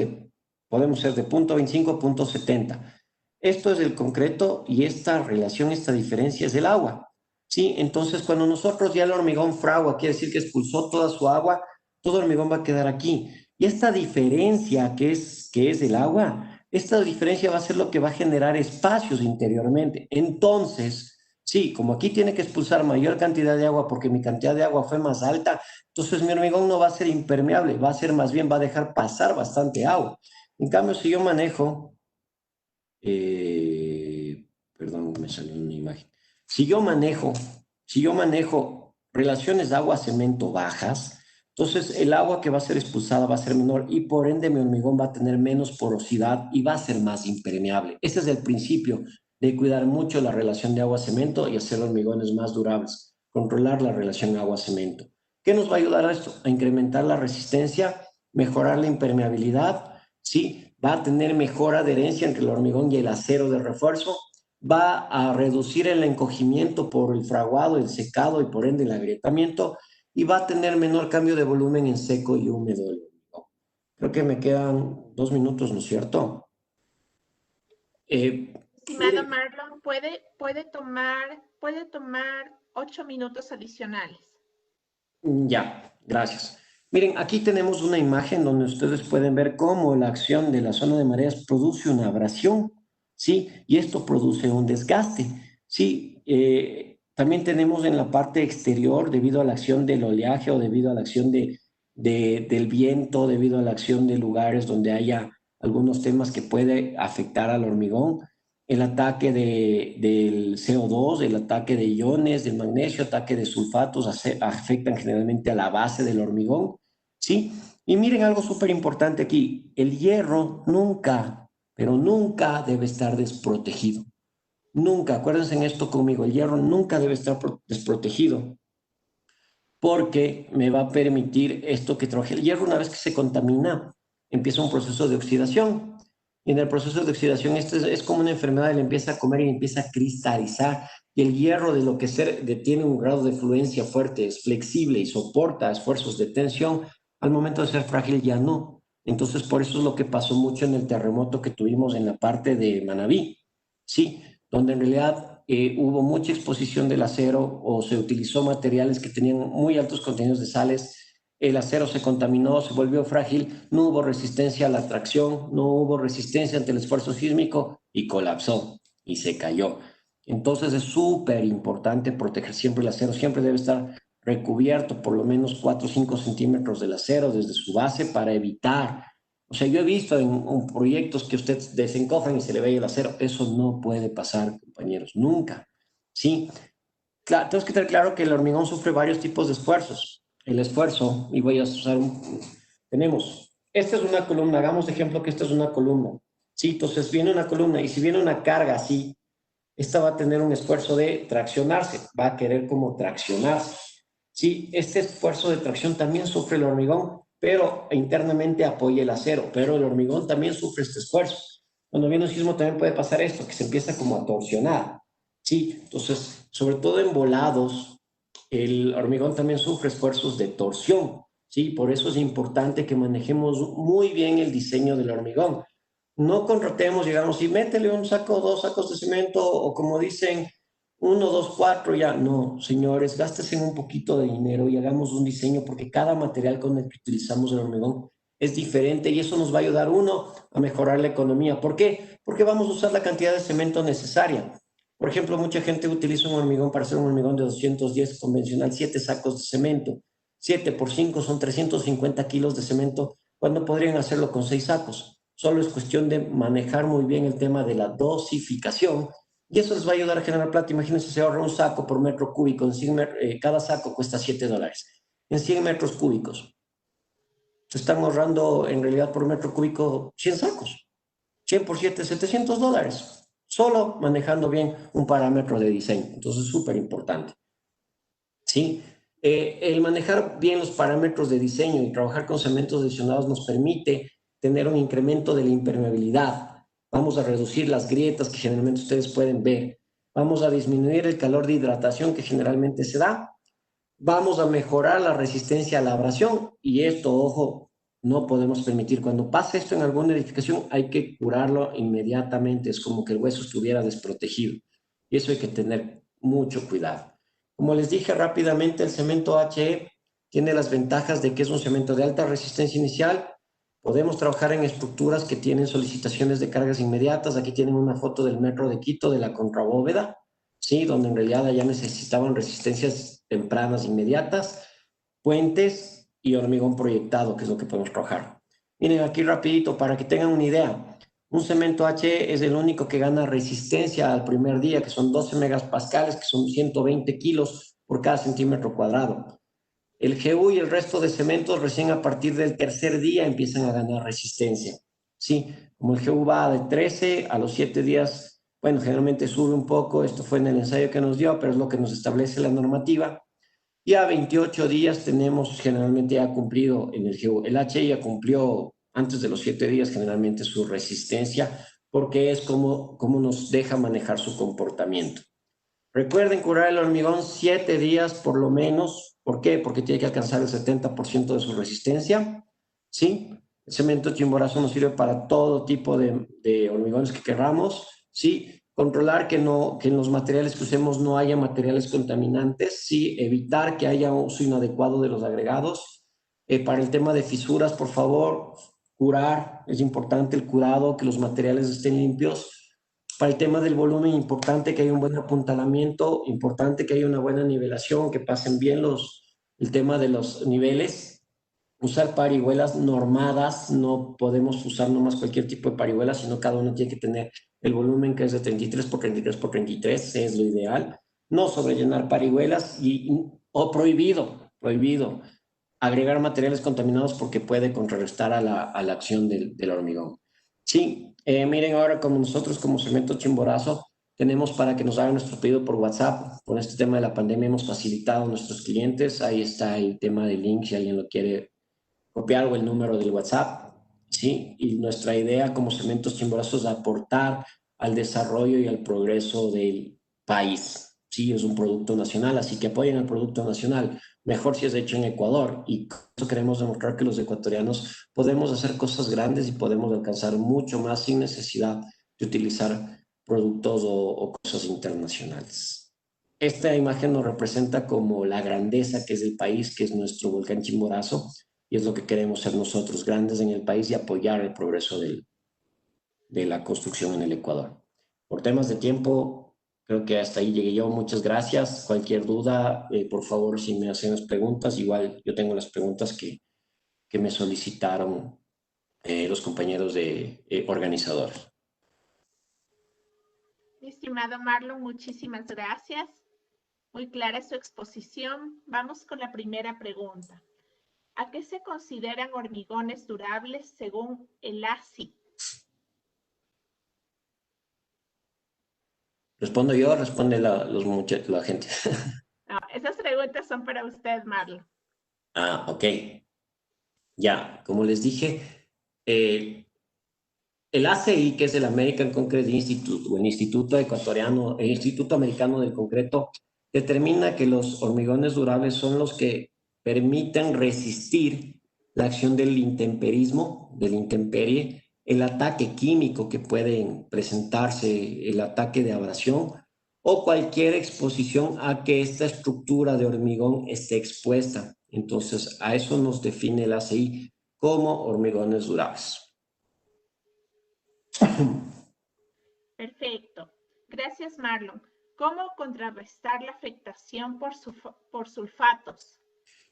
podemos ser de 0.25 a 0.70. Esto es el concreto y esta relación, esta diferencia es el agua. Sí, entonces cuando nosotros ya el hormigón fragua, quiere decir que expulsó toda su agua, todo el hormigón va a quedar aquí. Y esta diferencia que es el agua, esta diferencia va a ser lo que va a generar espacios interiormente. Entonces, sí, como aquí tiene que expulsar mayor cantidad de agua porque mi cantidad de agua fue más alta, entonces mi hormigón no va a ser impermeable, va a ser más bien, va a dejar pasar bastante agua. En cambio, si yo manejo, perdón, me salió una imagen. Si yo manejo relaciones de agua-cemento bajas, entonces el agua que va a ser expulsada va a ser menor y por ende mi hormigón va a tener menos porosidad y va a ser más impermeable. Ese es el principio de cuidar mucho la relación de agua-cemento y hacer hormigones más durables, controlar la relación agua-cemento. ¿Qué nos va a ayudar a esto? A incrementar la resistencia, mejorar la impermeabilidad, ¿sí? Va a tener mejor adherencia entre el hormigón y el acero de refuerzo, va a reducir el encogimiento por el fraguado, el secado y por ende el agrietamiento, y va a tener menor cambio de volumen en seco y húmedo. Creo que me quedan 2 minutos, ¿no es cierto? Estimado Marlon, puede tomar 8 minutos adicionales. Ya, gracias. Miren, aquí tenemos una imagen donde ustedes pueden ver cómo la acción de la zona de mareas produce una abrasión, ¿sí? Y esto produce un desgaste, ¿sí? También tenemos en la parte exterior, debido a la acción del oleaje o debido a la acción del viento, debido a la acción de lugares donde haya algunos temas que puede afectar al hormigón, el ataque del CO2, el ataque de iones, del magnesio, ataque de sulfatos, afectan generalmente a la base del hormigón, ¿sí? Y miren algo súper importante aquí, el hierro nunca, pero nunca debe estar desprotegido. Nunca, acuérdense en esto conmigo, el hierro nunca debe estar desprotegido porque me va a permitir esto que trabaje. El hierro, una vez que se contamina, empieza un proceso de oxidación. Y en el proceso de oxidación, esto es como una enfermedad, le empieza a comer y empieza a cristalizar. Y el hierro, de lo que tiene un grado de fluencia fuerte, es flexible y soporta esfuerzos de tensión, al momento de ser frágil ya no. Entonces, por eso es lo que pasó mucho en el terremoto que tuvimos en la parte de Manabí, ¿sí? Donde en realidad hubo mucha exposición del acero o se utilizó materiales que tenían muy altos contenidos de sales, el acero se contaminó, se volvió frágil, no hubo resistencia a la tracción, no hubo resistencia ante el esfuerzo sísmico y colapsó y se cayó. Entonces es súper importante proteger siempre el acero, siempre debe estar recubierto por lo menos 4 o 5 centímetros del acero desde su base para evitar. O sea, yo he visto en proyectos que ustedes desencofran y se le ve el acero. Eso no puede pasar, compañeros, nunca. ¿Sí? Claro, tenemos que tener claro que el hormigón sufre varios tipos de esfuerzos. El esfuerzo, y voy a usar tenemos, esta es una columna, hagamos de ejemplo que esta es una columna. ¿Sí? Entonces viene una columna y si viene una carga así, esta va a tener un esfuerzo de traccionarse, va a querer como traccionarse. Sí, este esfuerzo de tracción también sufre el hormigón, pero internamente apoya el acero, pero el hormigón también sufre este esfuerzo. Cuando viene un sismo también puede pasar esto, que se empieza como a torsionar. Sí, entonces, sobre todo en volados, el hormigón también sufre esfuerzos de torsión. Sí, por eso es importante que manejemos muy bien el diseño del hormigón. No contratemos, digamos, y métele un saco, 2 sacos de cemento, o como dicen, 1, 2, 4, ya. No, señores, gástense un poquito de dinero y hagamos un diseño, porque cada material con el que utilizamos el hormigón es diferente y eso nos va a ayudar, uno, a mejorar la economía. ¿Por qué? Porque vamos a usar la cantidad de cemento necesaria. Por ejemplo, mucha gente utiliza un hormigón para hacer un hormigón de 210 convencional, 7 sacos de cemento. 7 por 5 son 350 kilos de cemento, cuando podrían hacerlo con 6 sacos. Solo es cuestión de manejar muy bien el tema de la dosificación y eso les va a ayudar a generar plata. Imagínense, se ahorra un saco por metro cúbico. Cada saco cuesta $7. En 100 metros cúbicos. Se están ahorrando en realidad por metro cúbico 100 sacos. 100 por 7, $700. Solo manejando bien un parámetro de diseño. Entonces es súper importante. ¿Sí? El manejar bien los parámetros de diseño y trabajar con cementos adicionados nos permite tener un incremento de la impermeabilidad. Vamos a reducir las grietas que generalmente ustedes pueden ver. Vamos a disminuir el calor de hidratación que generalmente se da. Vamos a mejorar la resistencia a la abrasión. Y esto, ojo, no podemos permitir. Cuando pasa esto en alguna edificación, hay que curarlo inmediatamente. Es como que el hueso estuviera desprotegido. Y eso hay que tener mucho cuidado. Como les dije rápidamente, el cemento HE tiene las ventajas de que es un cemento de alta resistencia inicial. Podemos trabajar en estructuras que tienen solicitaciones de cargas inmediatas. Aquí tienen una foto del metro de Quito, de la contrabóveda, ¿sí? Donde en realidad ya necesitaban resistencias tempranas inmediatas, puentes y hormigón proyectado, que es lo que podemos trabajar. Miren aquí rapidito para que tengan una idea. Un cemento HE es el único que gana resistencia al primer día, que son 12 megapascales, que son 120 kilos por cada centímetro cuadrado. El GU y el resto de cementos recién a partir del tercer día empiezan a ganar resistencia. Sí, como el GU va de 13 a los 7 días, bueno, generalmente sube un poco, esto fue en el ensayo que nos dio, pero es lo que nos establece la normativa. Y a 28 días tenemos generalmente ya cumplido en el GU. El HI ya cumplió antes de los 7 días generalmente su resistencia, porque es como nos deja manejar su comportamiento. Recuerden curar el hormigón 7 días por lo menos. ¿Por qué? Porque tiene que alcanzar el 70% de su resistencia, ¿sí? El cemento Chimborazo nos sirve para todo tipo de hormigones que queramos, ¿sí? Controlar que en los materiales que usemos no haya materiales contaminantes, ¿sí? Evitar que haya uso inadecuado de los agregados. Para el tema de fisuras, por favor, curar, es importante el curado, que los materiales estén limpios. Para el tema del volumen, importante que haya un buen apuntalamiento, importante que haya una buena nivelación, que pasen bien el tema de los niveles. Usar parihuelas normadas, no podemos usar nomás cualquier tipo de parihuela, sino cada uno tiene que tener el volumen que es de 33 por 33 por 33, es lo ideal. No sobrellenar parihuelas o prohibido agregar materiales contaminados porque puede contrarrestar a la acción del hormigón. Sí, miren ahora como nosotros como Cemento Chimborazo tenemos para que nos hagan nuestro pedido por WhatsApp. Con este tema de la pandemia hemos facilitado a nuestros clientes. Ahí está el tema del link si alguien lo quiere copiar o el número del WhatsApp. Sí, y nuestra idea como Cementos Chimborazo es aportar al desarrollo y al progreso del país. Sí, es un producto nacional, así que apoyen el producto nacional. Mejor si es hecho en Ecuador. Y con eso queremos demostrar que los ecuatorianos podemos hacer cosas grandes y podemos alcanzar mucho más sin necesidad de utilizar productos o cosas internacionales. Esta imagen nos representa como la grandeza que es el país, que es nuestro volcán Chimborazo, y es lo que queremos ser nosotros, grandes en el país y apoyar el progreso de la construcción en el Ecuador. Por temas de tiempo, creo que hasta ahí llegué yo. Muchas gracias. Cualquier duda, por favor, si me hacen las preguntas, igual yo tengo las preguntas que me solicitaron los compañeros de organizadores. Estimado Marlon, muchísimas gracias. Muy clara su exposición. Vamos con la primera pregunta. ¿A qué se consideran hormigones durables según el ASI? ¿Respondo yo o responde la gente? No, esas preguntas son para usted, Marlon. Ok. Ya, como les dije, el ACI, que es el American Concrete Institute, o el Instituto Ecuatoriano, el Instituto Americano del Concreto, determina que los hormigones durables son los que permiten resistir la acción del intemperismo, del intemperie, el ataque químico que pueden presentarse, el ataque de abrasión o cualquier exposición a que esta estructura de hormigón esté expuesta. Entonces, a eso nos define el ACI como hormigones durables. Perfecto. Gracias, Marlon. ¿Cómo contrarrestar la afectación por sulfatos?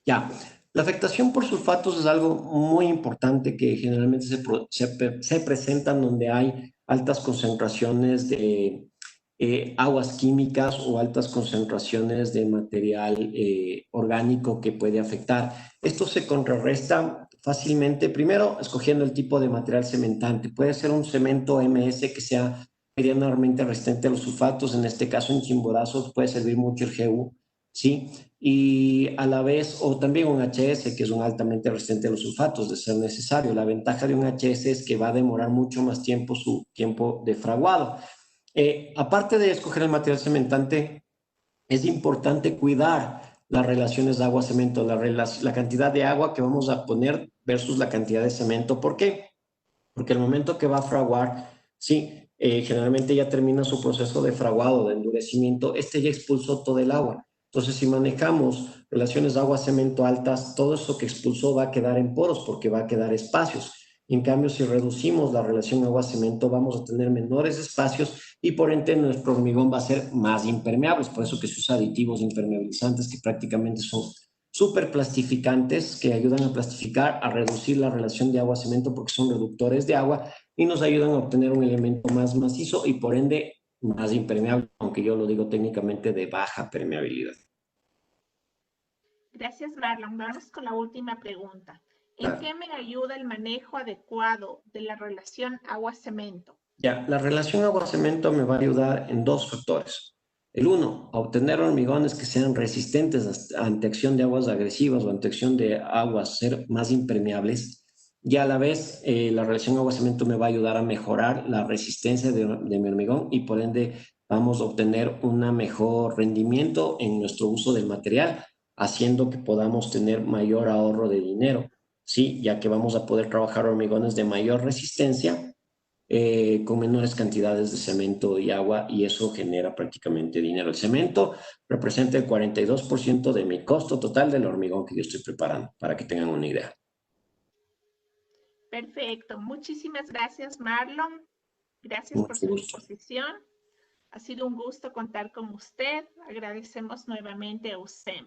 Ya, la afectación por sulfatos es algo muy importante que generalmente se presentan donde hay altas concentraciones de aguas químicas o altas concentraciones de material orgánico que puede afectar. Esto se contrarresta fácilmente, primero, escogiendo el tipo de material cementante. Puede ser un cemento MS que sea medianamente resistente a los sulfatos. En este caso, en Chimborazo puede servir mucho el GU, ¿sí? Y a la vez, o también un HS, que es un altamente resistente a los sulfatos, de ser necesario. La ventaja de un HS es que va a demorar mucho más tiempo su tiempo de fraguado. Aparte de escoger el material cementante, es importante cuidar las relaciones de agua-cemento, la cantidad de agua que vamos a poner versus la cantidad de cemento. ¿Por qué? Porque el momento que va a fraguar, sí, generalmente ya termina su proceso de fraguado, de endurecimiento, este ya expulsó todo el agua. Entonces, si manejamos relaciones agua-cemento altas, todo eso que expulsó va a quedar en poros porque va a quedar espacios. En cambio, si reducimos la relación agua-cemento, vamos a tener menores espacios y por ende nuestro hormigón va a ser más impermeable. Por eso que se usa aditivos impermeabilizantes que prácticamente son súper plastificantes que ayudan a plastificar, a reducir la relación de agua-cemento porque son reductores de agua y nos ayudan a obtener un elemento más macizo y por ende más impermeable, aunque yo lo digo técnicamente de baja permeabilidad. Gracias, Marlon. Vamos con la última pregunta. ¿En qué me ayuda el manejo adecuado de la relación agua-cemento? Ya, la relación agua-cemento me va a ayudar en dos factores. El uno, a obtener hormigones que sean resistentes ante acción de aguas agresivas o ante acción de aguas ser más impermeables. y a la vez la relación agua-cemento me va a ayudar a mejorar la resistencia de mi hormigón y por ende vamos a obtener un mejor rendimiento en nuestro uso del material, haciendo que podamos tener mayor ahorro de dinero, ¿sí? Ya que vamos a poder trabajar hormigones de mayor resistencia con menores cantidades de cemento y agua y eso genera prácticamente dinero. El cemento representa el 42% de mi costo total del hormigón que yo estoy preparando, para que tengan una idea. Perfecto. Muchísimas gracias, Marlon. Gracias por Mucho su gusto. exposición. Ha sido un gusto contar con usted. Agradecemos nuevamente a USEM.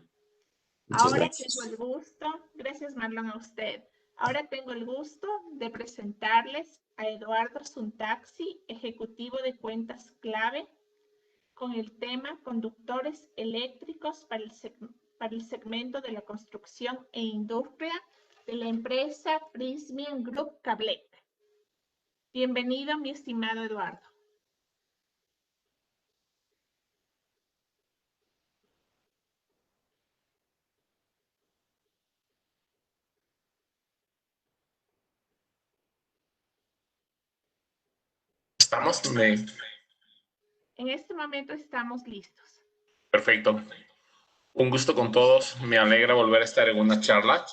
Muchas Ahora gracias. tengo el gusto, gracias Marlon a usted. Ahora tengo el gusto de presentarles a Eduardo Suntaxi, ejecutivo de cuentas clave, con el tema conductores eléctricos para el segmento de la construcción e industria de la empresa Prysmian Group Cablec. Bienvenido, mi estimado Eduardo. ¿Estamos? En este momento estamos listos. Perfecto. Un gusto con todos. Me alegra volver a estar en una charla.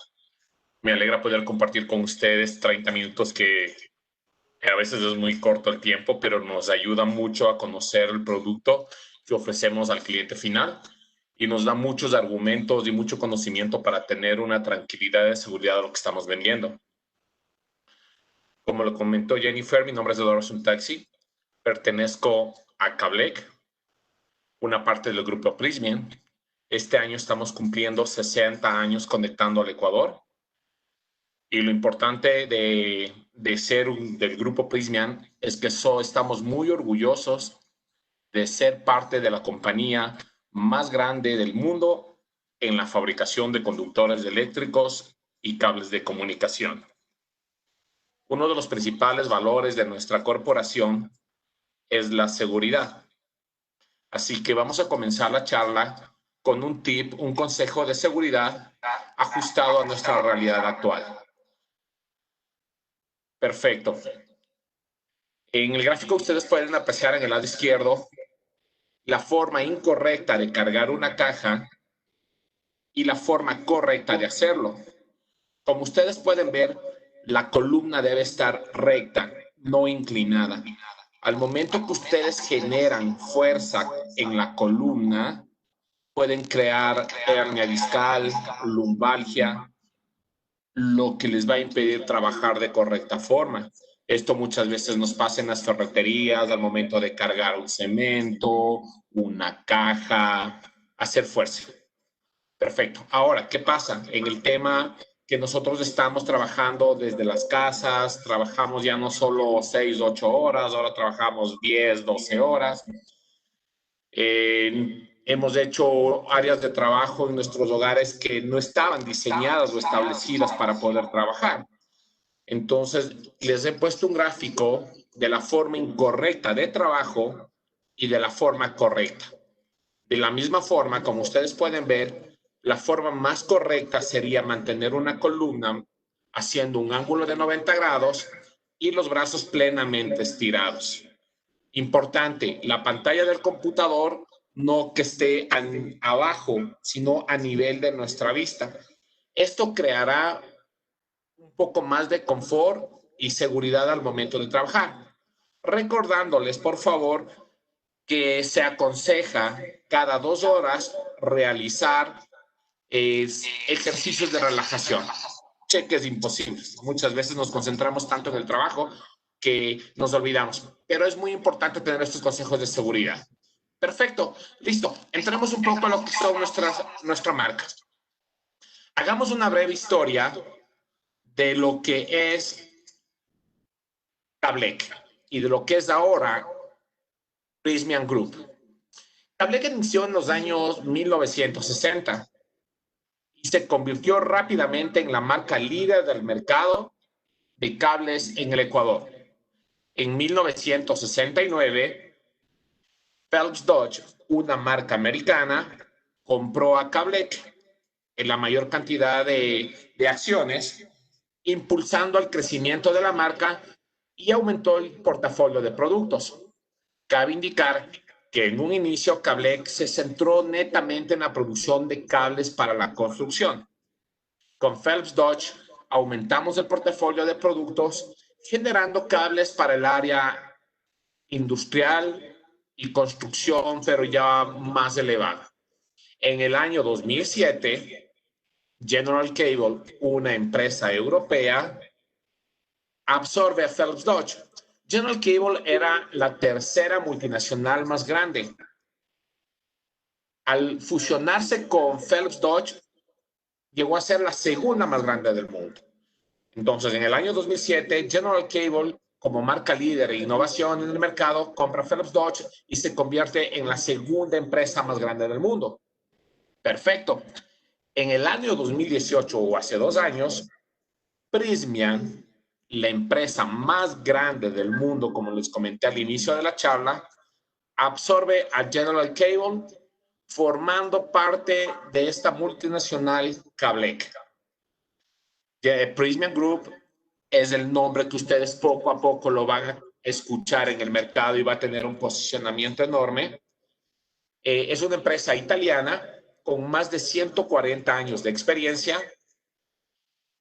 Me alegra poder compartir con ustedes 30 minutos que a veces es muy corto el tiempo, pero nos ayuda mucho a conocer el producto que ofrecemos al cliente final y nos da muchos argumentos y mucho conocimiento para tener una tranquilidad de seguridad de lo que estamos vendiendo. Como lo comentó Jennifer, mi nombre es Eduardo Suntaxi. Pertenezco a Cablec, una parte del grupo Prysmian. Este año estamos cumpliendo 60 años conectando al Ecuador. Y lo importante de ser del grupo Prysmian es que estamos muy orgullosos de ser parte de la compañía más grande del mundo en la fabricación de conductores eléctricos y cables de comunicación. Uno de los principales valores de nuestra corporación es la seguridad. Así que vamos a comenzar la charla con un tip, un consejo de seguridad ajustado a nuestra realidad actual. Perfecto. En el gráfico ustedes pueden apreciar en el lado izquierdo la forma incorrecta de cargar una caja y la forma correcta de hacerlo. Como ustedes pueden ver, la columna debe estar recta, no inclinada. Al momento que ustedes generan fuerza en la columna, pueden crear hernia discal, lumbalgia, lo que les va a impedir trabajar de correcta forma. Esto muchas veces nos pasa en las ferreterías al momento de cargar un cemento, una caja, hacer fuerza. Perfecto. Ahora, ¿qué pasa? En el tema que nosotros estamos trabajando desde las casas, trabajamos ya no solo 6, 8 horas, ahora trabajamos 10, 12 horas. Hemos hecho áreas de trabajo en nuestros hogares que no estaban diseñadas o establecidas para poder trabajar. Entonces, les he puesto un gráfico de la forma incorrecta de trabajo y de la forma correcta. De la misma forma, como ustedes pueden ver, la forma más correcta sería mantener una columna haciendo un ángulo de 90 grados y los brazos plenamente estirados. Importante, la pantalla del computador no que esté abajo, sino a nivel de nuestra vista. Esto creará un poco más de confort y seguridad al momento de trabajar. Recordándoles, por favor, que se aconseja cada 2 horas realizar ejercicios de relajación, cheques imposibles. Muchas veces nos concentramos tanto en el trabajo que nos olvidamos, pero es muy importante tener estos consejos de seguridad. Perfecto, listo. Entremos un poco a lo que son nuestra marca. Hagamos una breve historia de lo que es Cablec y de lo que es ahora Prysmian Group. Cablec inició en los años 1960 y se convirtió rápidamente en la marca líder del mercado de cables en el Ecuador. En 1969, Phelps Dodge, una marca americana, compró a Cablec en la mayor cantidad de acciones impulsando el crecimiento de la marca y aumentó el portafolio de productos. Cabe indicar que en un inicio Cablec se centró netamente en la producción de cables para la construcción. Con Phelps Dodge aumentamos el portafolio de productos generando cables para el área industrial y construcción, pero ya más elevada. En el año 2007, General Cable, una empresa europea, absorbe a Phelps Dodge. General Cable era la tercera multinacional más grande. Al fusionarse con Phelps Dodge, llegó a ser la segunda más grande del mundo. Entonces, en el año 2007, General Cable, como marca líder e innovación en el mercado, compra Phelps Dodge y se convierte en la segunda empresa más grande del mundo. Perfecto. En el año 2018, o hace 2 años, Prysmian, la empresa más grande del mundo, como les comenté al inicio de la charla, absorbe a General Cable, formando parte de esta multinacional Cablec. Prysmian Group es el nombre que ustedes poco a poco lo van a escuchar en el mercado y va a tener un posicionamiento enorme. Es una empresa italiana con más de 140 años de experiencia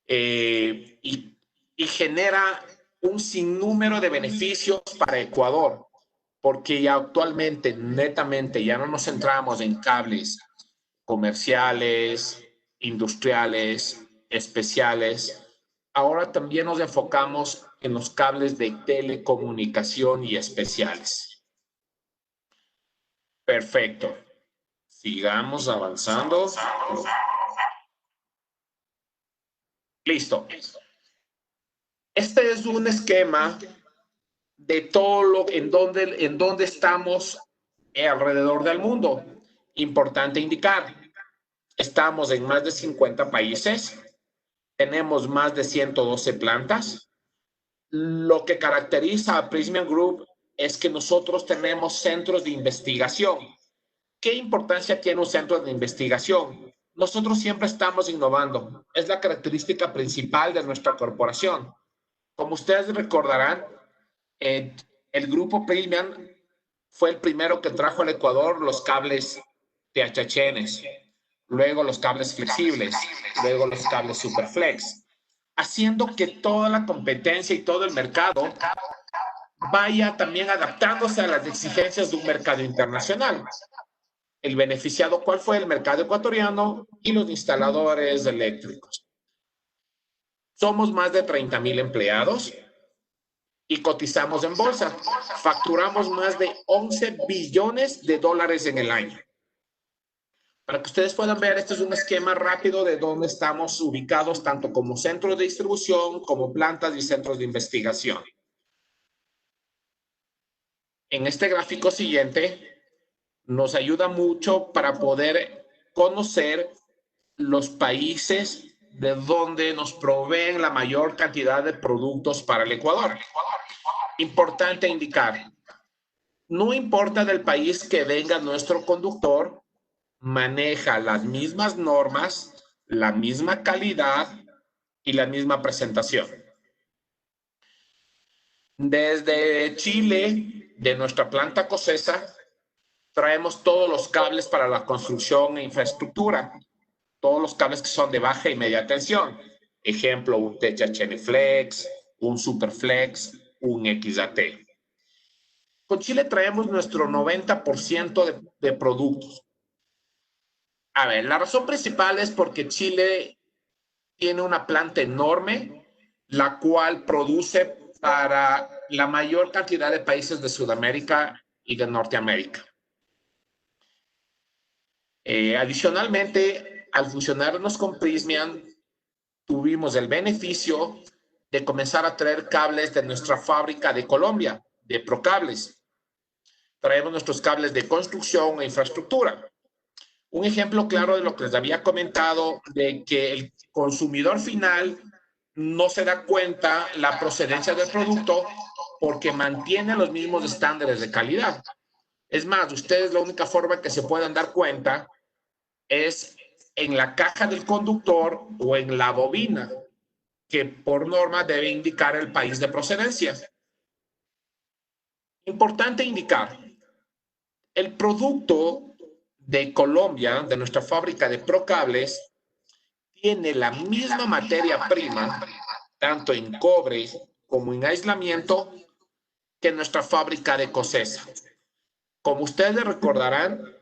y genera un sinnúmero de beneficios para Ecuador, porque ya actualmente netamente ya no nos centramos en cables comerciales, industriales, especiales. Ahora también nos enfocamos en los cables de telecomunicación y especiales. Perfecto. Sigamos avanzando. Listo. Este es un esquema de todo lo en donde estamos alrededor del mundo. Importante indicar, estamos en más de 50 países, tenemos más de 112 plantas. Lo que caracteriza a Prysmian Group es que nosotros tenemos centros de investigación. ¿Qué importancia tiene un centro de investigación? Nosotros siempre estamos innovando. Es la característica principal de nuestra corporación. Como ustedes recordarán, el grupo Prysmian fue el primero que trajo al Ecuador los cables THCN, luego los cables flexibles, luego los cables Superflex, haciendo que toda la competencia y todo el mercado vaya también adaptándose a las exigencias de un mercado internacional. El beneficiado, ¿cuál fue? El mercado ecuatoriano y los instaladores eléctricos. Somos más de 30,000 empleados y cotizamos en bolsa. Facturamos más de 11 billones de dólares en el año. Para que ustedes puedan ver, este es un esquema rápido de dónde estamos ubicados, tanto como centros de distribución, como plantas y centros de investigación. En este gráfico siguiente, nos ayuda mucho para poder conocer los países de donde nos proveen la mayor cantidad de productos para el Ecuador. Importante indicar, no importa del país que venga nuestro conductor, maneja las mismas normas, la misma calidad y la misma presentación. Desde Chile, de nuestra planta Cosesa, traemos todos los cables para la construcción e infraestructura, todos los cables que son de baja y media tensión. Ejemplo, un THCN Flex, un Superflex, un XAT. Con Chile traemos nuestro 90% de productos. A ver, la razón principal es porque Chile tiene una planta enorme, la cual produce para la mayor cantidad de países de Sudamérica y de Norteamérica. Adicionalmente, al fusionarnos con Prysmian, tuvimos el beneficio de comenzar a traer cables de nuestra fábrica de Colombia, de Procables. Traemos nuestros cables de construcción e infraestructura. Un ejemplo claro de lo que les había comentado, de que el consumidor final no se da cuenta la procedencia del producto porque mantiene los mismos estándares de calidad. Es más, ustedes la única forma que se puedan dar cuenta es en la caja del conductor o en la bobina, que por norma debe indicar el país de procedencia. Importante indicar, el producto de Colombia, de nuestra fábrica de Procables, tiene la misma materia prima, tanto en cobre como en aislamiento, que nuestra fábrica de Cosesa. Como ustedes recordarán,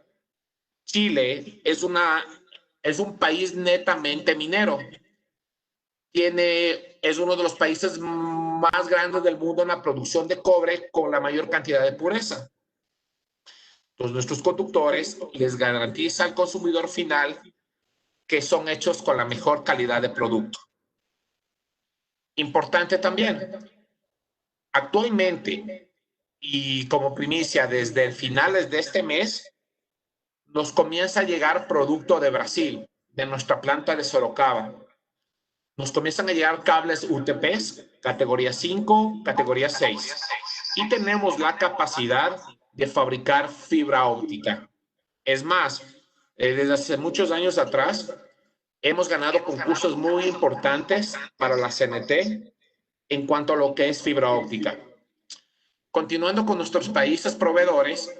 Chile es un país netamente minero. Es uno de los países más grandes del mundo en la producción de cobre con la mayor cantidad de pureza. Entonces, nuestros conductores les garantiza al consumidor final que son hechos con la mejor calidad de producto. Importante también, actualmente y como primicia desde finales de este mes, nos comienza a llegar producto de Brasil, de nuestra planta de Sorocaba. Nos comienzan a llegar cables UTPs, categoría 5, categoría 6. Y tenemos la capacidad de fabricar fibra óptica. Es más, desde hace muchos años atrás, hemos ganado concursos muy importantes para la CNT en cuanto a lo que es fibra óptica. Continuando con nuestros países proveedores,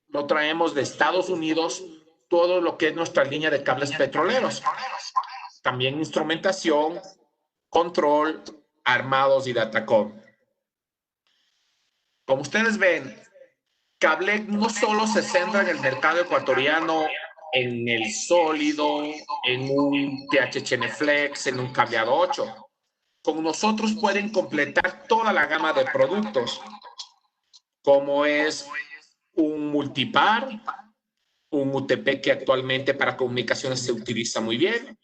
lo traemos de Estados Unidos, todo lo que es nuestra línea de cables petroleros. También instrumentación, control, armados y datacom. Como ustedes ven, Cablec no solo se centra en el mercado ecuatoriano, en el sólido, en un THCN Flex, en un cableado 8. Con nosotros pueden completar toda la gama de productos, como es un multipar, un UTP que actualmente para comunicaciones se utiliza muy bien,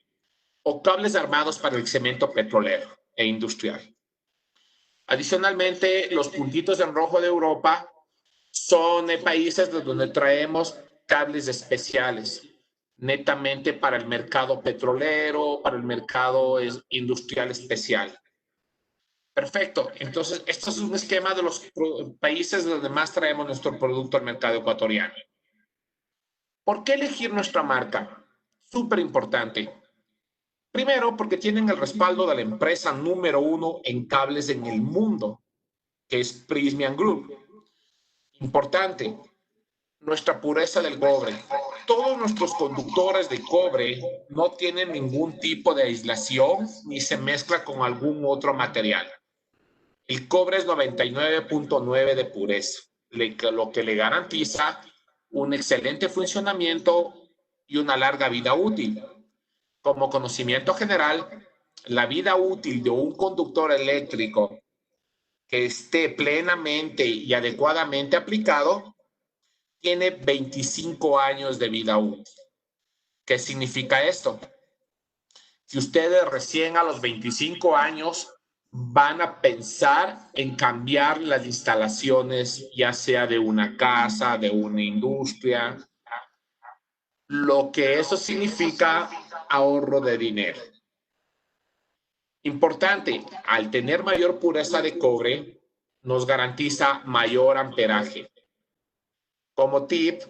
o cables armados para el cemento petrolero e industrial. Adicionalmente, los puntitos en rojo de Europa son países de donde traemos cables especiales, netamente para el mercado petrolero, para el mercado industrial especial. Perfecto. Entonces, esto es un esquema de los países donde más traemos nuestro producto al mercado ecuatoriano. ¿Por qué elegir nuestra marca? Súper importante. Primero, porque tienen el respaldo de la empresa número 1 en cables en el mundo, que es Prysmian Group. Importante, nuestra pureza del cobre. Todos nuestros conductores de cobre no tienen ningún tipo de aislación ni se mezcla con algún otro material. El cobre es 99.9 de pureza, lo que le garantiza un excelente funcionamiento y una larga vida útil. Como conocimiento general, la vida útil de un conductor eléctrico que esté plenamente y adecuadamente aplicado tiene 25 años de vida útil. ¿Qué significa esto? Si ustedes recién a los 25 años van a pensar en cambiar las instalaciones, ya sea de una casa, de una industria, lo que eso significa ahorro de dinero. Importante, al tener mayor pureza de cobre, nos garantiza mayor amperaje. Como tip,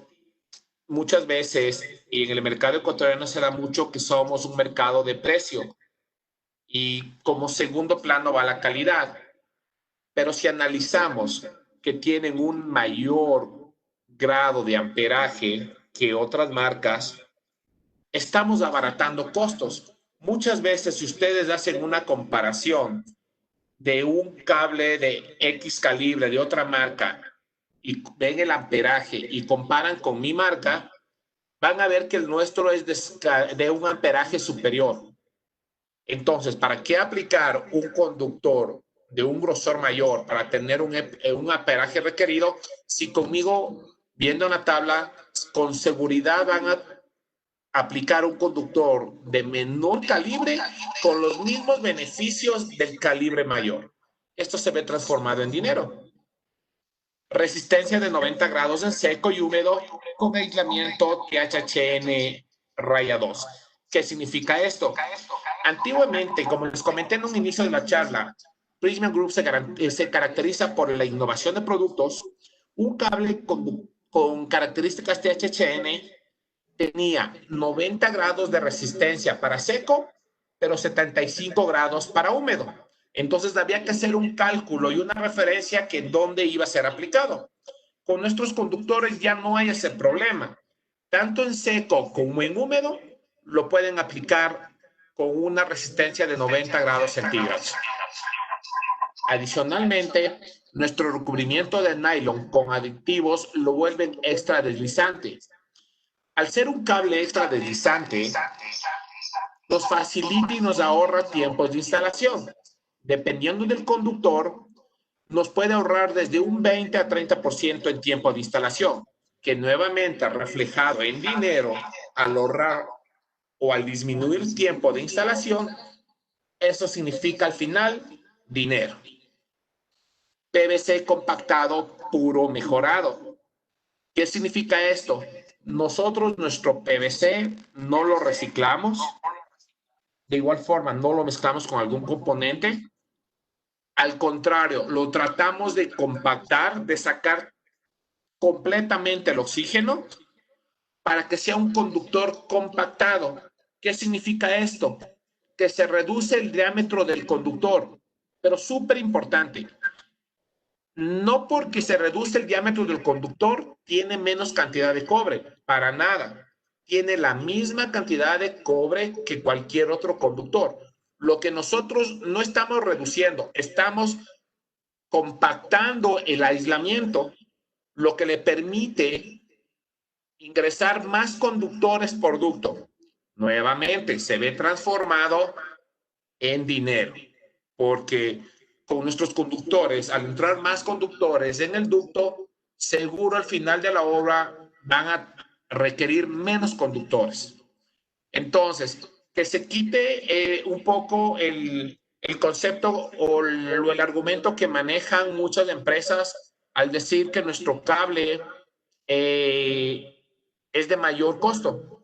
muchas veces, y en el mercado ecuatoriano se da mucho que somos un mercado de precio y como segundo plano va la calidad. Pero si analizamos que tienen un mayor grado de amperaje que otras marcas, estamos abaratando costos. Muchas veces, si ustedes hacen una comparación de un cable de X calibre de otra marca y ven el amperaje y comparan con mi marca, van a ver que el nuestro es de un amperaje superior. Entonces, ¿para qué aplicar un conductor de un grosor mayor para tener un amperaje requerido si conmigo, viendo una tabla, con seguridad van a aplicar un conductor de menor calibre con los mismos beneficios del calibre mayor? Esto se ve transformado en dinero. Resistencia de 90 grados en seco y húmedo con aislamiento THCN raya 2. ¿Qué significa esto? Antiguamente, como les comenté en un inicio de la charla, Prysmian Group se caracteriza por la innovación de productos. Un cable con características THCN tenía 90 grados de resistencia para seco pero 75 grados para húmedo. Entonces había que hacer un cálculo y una referencia que dónde iba a ser aplicado. Con nuestros conductores ya no hay ese problema. Tanto en seco como en húmedo lo pueden aplicar con una resistencia de 90 grados centígrados. Adicionalmente, nuestro recubrimiento de nylon con aditivos lo vuelven extra deslizante. Al ser un cable extra deslizante, nos facilita y nos ahorra tiempos de instalación. Dependiendo del conductor, nos puede ahorrar desde un 20 a 30% en tiempo de instalación, que nuevamente reflejado en dinero al ahorrar o al disminuir el tiempo de instalación, eso significa al final dinero. PVC compactado puro mejorado. ¿Qué significa esto? Nosotros nuestro PVC no lo reciclamos, de igual forma no lo mezclamos con algún componente. Al contrario, lo tratamos de compactar, de sacar completamente el oxígeno para que sea un conductor compactado. ¿Qué significa esto? Que se reduce el diámetro del conductor, pero súper importante. No porque se reduce el diámetro del conductor, tiene menos cantidad de cobre, para nada. Tiene la misma cantidad de cobre que cualquier otro conductor. Lo que nosotros no estamos reduciendo, estamos compactando el aislamiento, lo que le permite ingresar más conductores por ducto. Nuevamente, se ve transformado en dinero, porque con nuestros conductores, al entrar más conductores en el ducto, seguro al final de la obra van a requerir menos conductores. Entonces, que se quite un poco el concepto o el argumento que manejan muchas empresas al decir que nuestro cable es de mayor costo.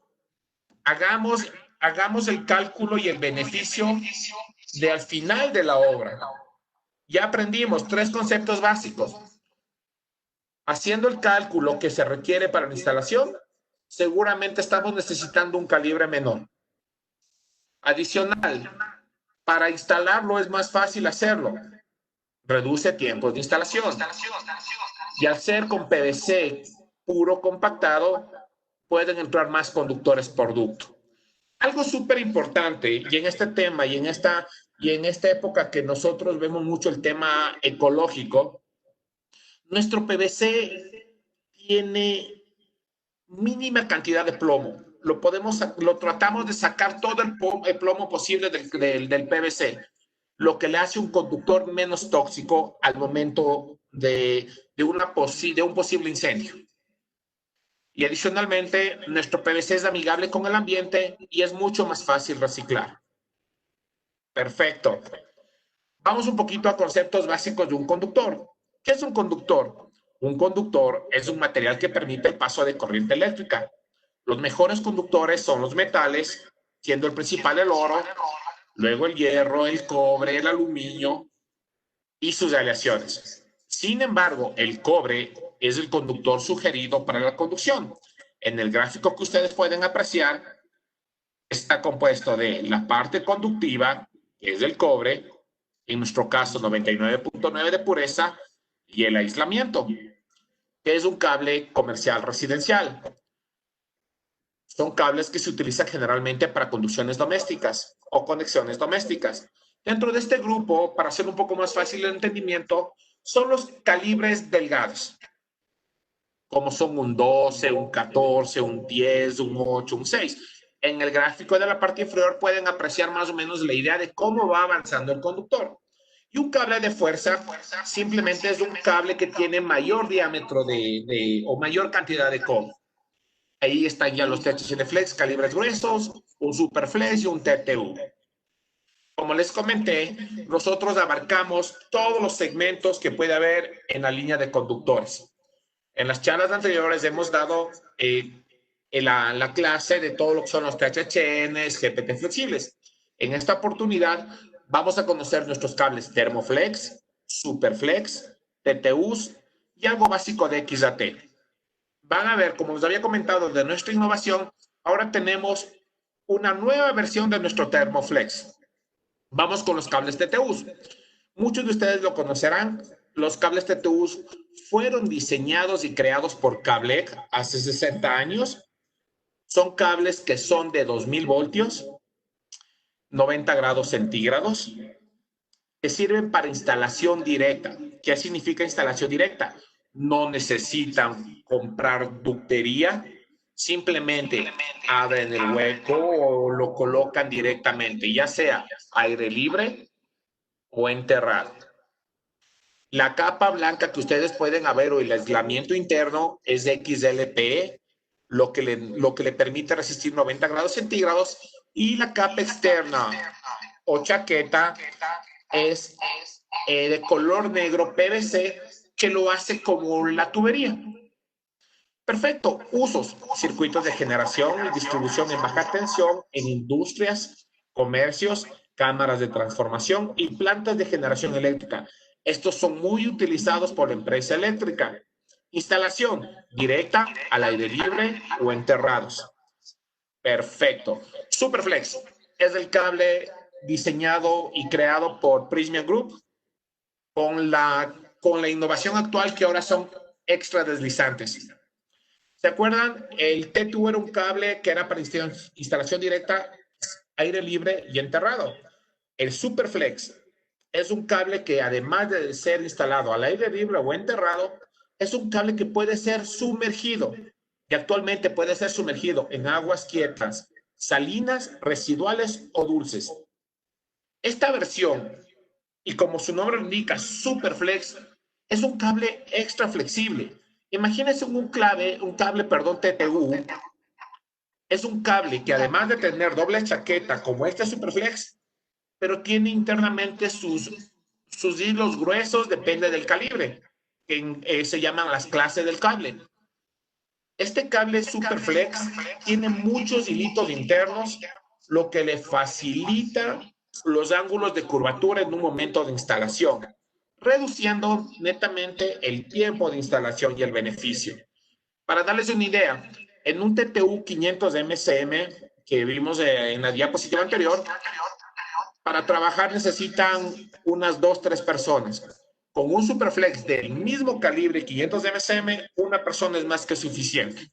Hagamos el cálculo y el beneficio de al final de la obra. Ya aprendimos 3 conceptos básicos. Haciendo el cálculo que se requiere para la instalación, seguramente estamos necesitando un calibre menor. Adicional, para instalarlo es más fácil hacerlo. Reduce tiempos de instalación. Y al ser con PVC puro compactado, pueden entrar más conductores por ducto. Algo súper importante, y en este tema, y en esta época que nosotros vemos mucho el tema ecológico, nuestro PVC tiene mínima cantidad de plomo. Lo tratamos de sacar todo el plomo posible del PVC, lo que le hace un conductor menos tóxico al momento de un posible incendio. Y adicionalmente, nuestro PVC es amigable con el ambiente y es mucho más fácil reciclar. Perfecto. Vamos un poquito a conceptos básicos de un conductor. ¿Qué es un conductor? Un conductor es un material que permite el paso de corriente eléctrica. Los mejores conductores son los metales, siendo el principal el oro, luego el hierro, el cobre, el aluminio y sus aleaciones. Sin embargo, el cobre es el conductor sugerido para la conducción. En el gráfico que ustedes pueden apreciar, está compuesto de la parte conductiva, que es el cobre, en nuestro caso 99.9 de pureza, y el aislamiento, que es un cable comercial residencial. Son cables que se utilizan generalmente para conducciones domésticas o conexiones domésticas. Dentro de este grupo, para hacer un poco más fácil el entendimiento, son los calibres delgados, como son un 12, un 14, un 10, un 8, un 6. En el gráfico de la parte inferior pueden apreciar más o menos la idea de cómo va avanzando el conductor. Y un cable de fuerza simplemente es un cable que tiene mayor diámetro o mayor cantidad de cobre. Ahí están ya los THC Flex, calibres gruesos, un Superflex y un TTU. Como les comenté, nosotros abarcamos todos los segmentos que puede haber en la línea de conductores. En las charlas anteriores hemos dado la clase de todo lo que son los THCNs, GPT flexibles. En esta oportunidad vamos a conocer nuestros cables Thermoflex, Superflex, TTUs y algo básico de XAT. Van a ver, como les había comentado, de nuestra innovación, ahora tenemos una nueva versión de nuestro Thermoflex. Vamos con los cables TTUs. Muchos de ustedes lo conocerán. Los cables TTUs fueron diseñados y creados por Cablec hace 60 años. Son cables que son de 2000 voltios, 90 grados centígrados, que sirven para instalación directa. ¿Qué significa instalación directa? No necesitan comprar ductería, simplemente abren el hueco o lo colocan directamente, ya sea aire libre o enterrado. La capa blanca que ustedes pueden ver o el aislamiento interno es de XLPE, lo que le permite resistir 90 grados centígrados, y la capa externa o chaqueta es de color negro PVC, que lo hace como la tubería. Perfecto. Usos: circuitos de generación y distribución en baja tensión en industrias, comercios, cámaras de transformación y plantas de generación eléctrica. Estos son muy utilizados por la empresa eléctrica. Instalación directa, al aire libre o enterrados. Perfecto. Superflex es el cable diseñado y creado por Prysmian Group con la innovación actual, que ahora son extra deslizantes. ¿Se acuerdan? El TTU era un cable que era para instalación directa, aire libre y enterrado. El Superflex es un cable que, además de ser instalado al aire libre o enterrado, es un cable que puede ser sumergido, y actualmente puede ser sumergido en aguas quietas, salinas, residuales o dulces. Esta versión, y como su nombre lo indica, Superflex, es un cable extra flexible. Imagínense un cable, TTU. Es un cable que, además de tener doble chaqueta como este Superflex, pero tiene internamente sus hilos gruesos, depende del calibre, que se llaman las clases del cable. Este cable Superflex tiene muchos hilitos internos, lo que le facilita los ángulos de curvatura en un momento de instalación, reduciendo netamente el tiempo de instalación y el beneficio. Para darles una idea, en un TTU 500 MCM que vimos en la diapositiva anterior, para trabajar necesitan unas 2-3 personas. Con un Superflex del mismo calibre, 500 MCM, una persona es más que suficiente.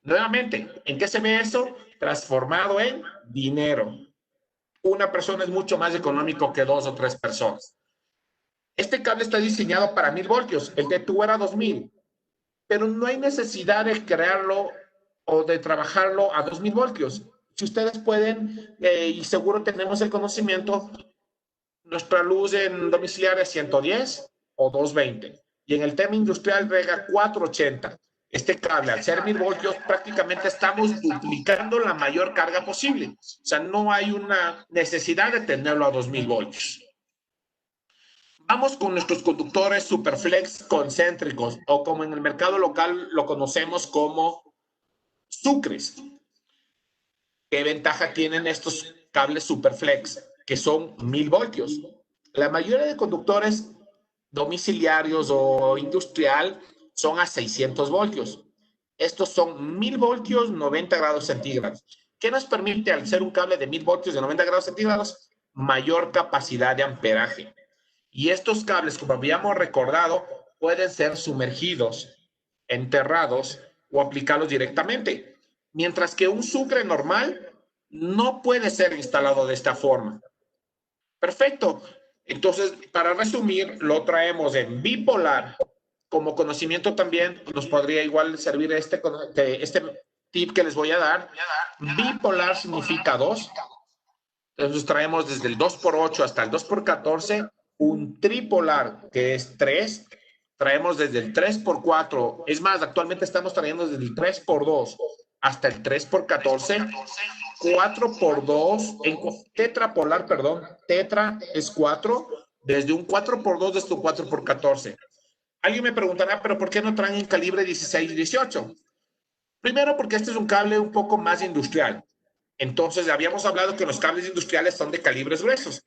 Nuevamente, ¿en qué se ve eso? Transformado en dinero. Una persona es mucho más económico que 2 o 3 personas. Este cable está diseñado para 1000 voltios. El TTU era 2000. Pero no hay necesidad de crearlo o de trabajarlo a 2000 voltios. Si ustedes pueden, y seguro tenemos el conocimiento, nuestra luz en domiciliaria es 110 o 220. Y en el tema industrial rega 480. Este cable, al ser 1000 voltios, prácticamente estamos duplicando la mayor carga posible. O sea, no hay una necesidad de tenerlo a 2000 voltios. Vamos con nuestros conductores Superflex concéntricos, o como en el mercado local lo conocemos como sucres. ¿Qué ventaja tienen estos cables Superflex? Que son 1000 voltios. La mayoría de conductores domiciliarios o industrial son a 600 voltios. Estos son 1000 voltios, 90 grados centígrados. ¿Qué nos permite, al ser un cable de 1000 voltios de 90 grados centígrados? Mayor capacidad de amperaje. Y estos cables, como habíamos recordado, pueden ser sumergidos, enterrados o aplicados directamente. Mientras que un sucre normal no puede ser instalado de esta forma. Perfecto. Entonces, para resumir, lo traemos en bipolar. Como conocimiento también nos podría igual servir este tip que les voy a dar. Bipolar significa 2. Entonces traemos desde el 2x8 hasta el 2x14. Un tripolar, que es 3. Traemos desde el 3x4. Es más, actualmente estamos trayendo desde el 3x2 hasta el 3x14. 4x2, en tetrapolar, perdón, tetra es 4, desde un 4x2 desde un 4x14. Alguien me preguntará, ¿pero por qué no traen en calibre 16 y 18? Primero, porque este es un cable un poco más industrial. Entonces, habíamos hablado que los cables industriales son de calibres gruesos.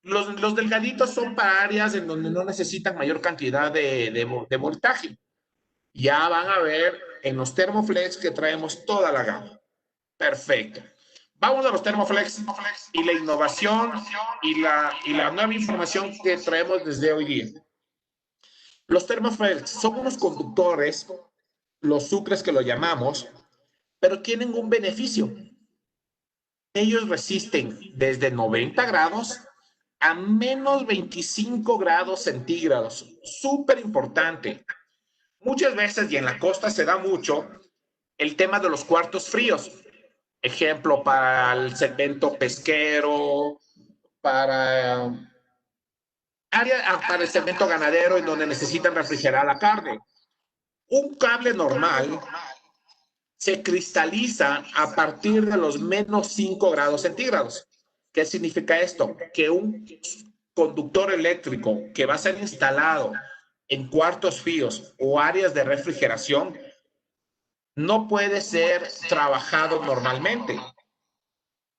Los delgaditos son para áreas en donde no necesitan mayor cantidad de voltaje. Ya van a ver en los Thermoflex que traemos toda la gama. Perfecto. Vamos a los Thermoflex y la innovación y la nueva información que traemos desde hoy día. Los Thermoflex son unos conductores, los sucres que lo llamamos, pero tienen un beneficio. Ellos resisten desde 90 grados a menos 25 grados centígrados. Súper importante. Muchas veces, y en la costa se da mucho, el tema de los cuartos fríos. Ejemplo, para el segmento pesquero, para el segmento ganadero, en donde necesitan refrigerar la carne. Un cable normal se cristaliza a partir de los menos 5 grados centígrados. ¿Qué significa esto? Que un conductor eléctrico que va a ser instalado en cuartos fríos o áreas de refrigeración no puede ser trabajado normalmente.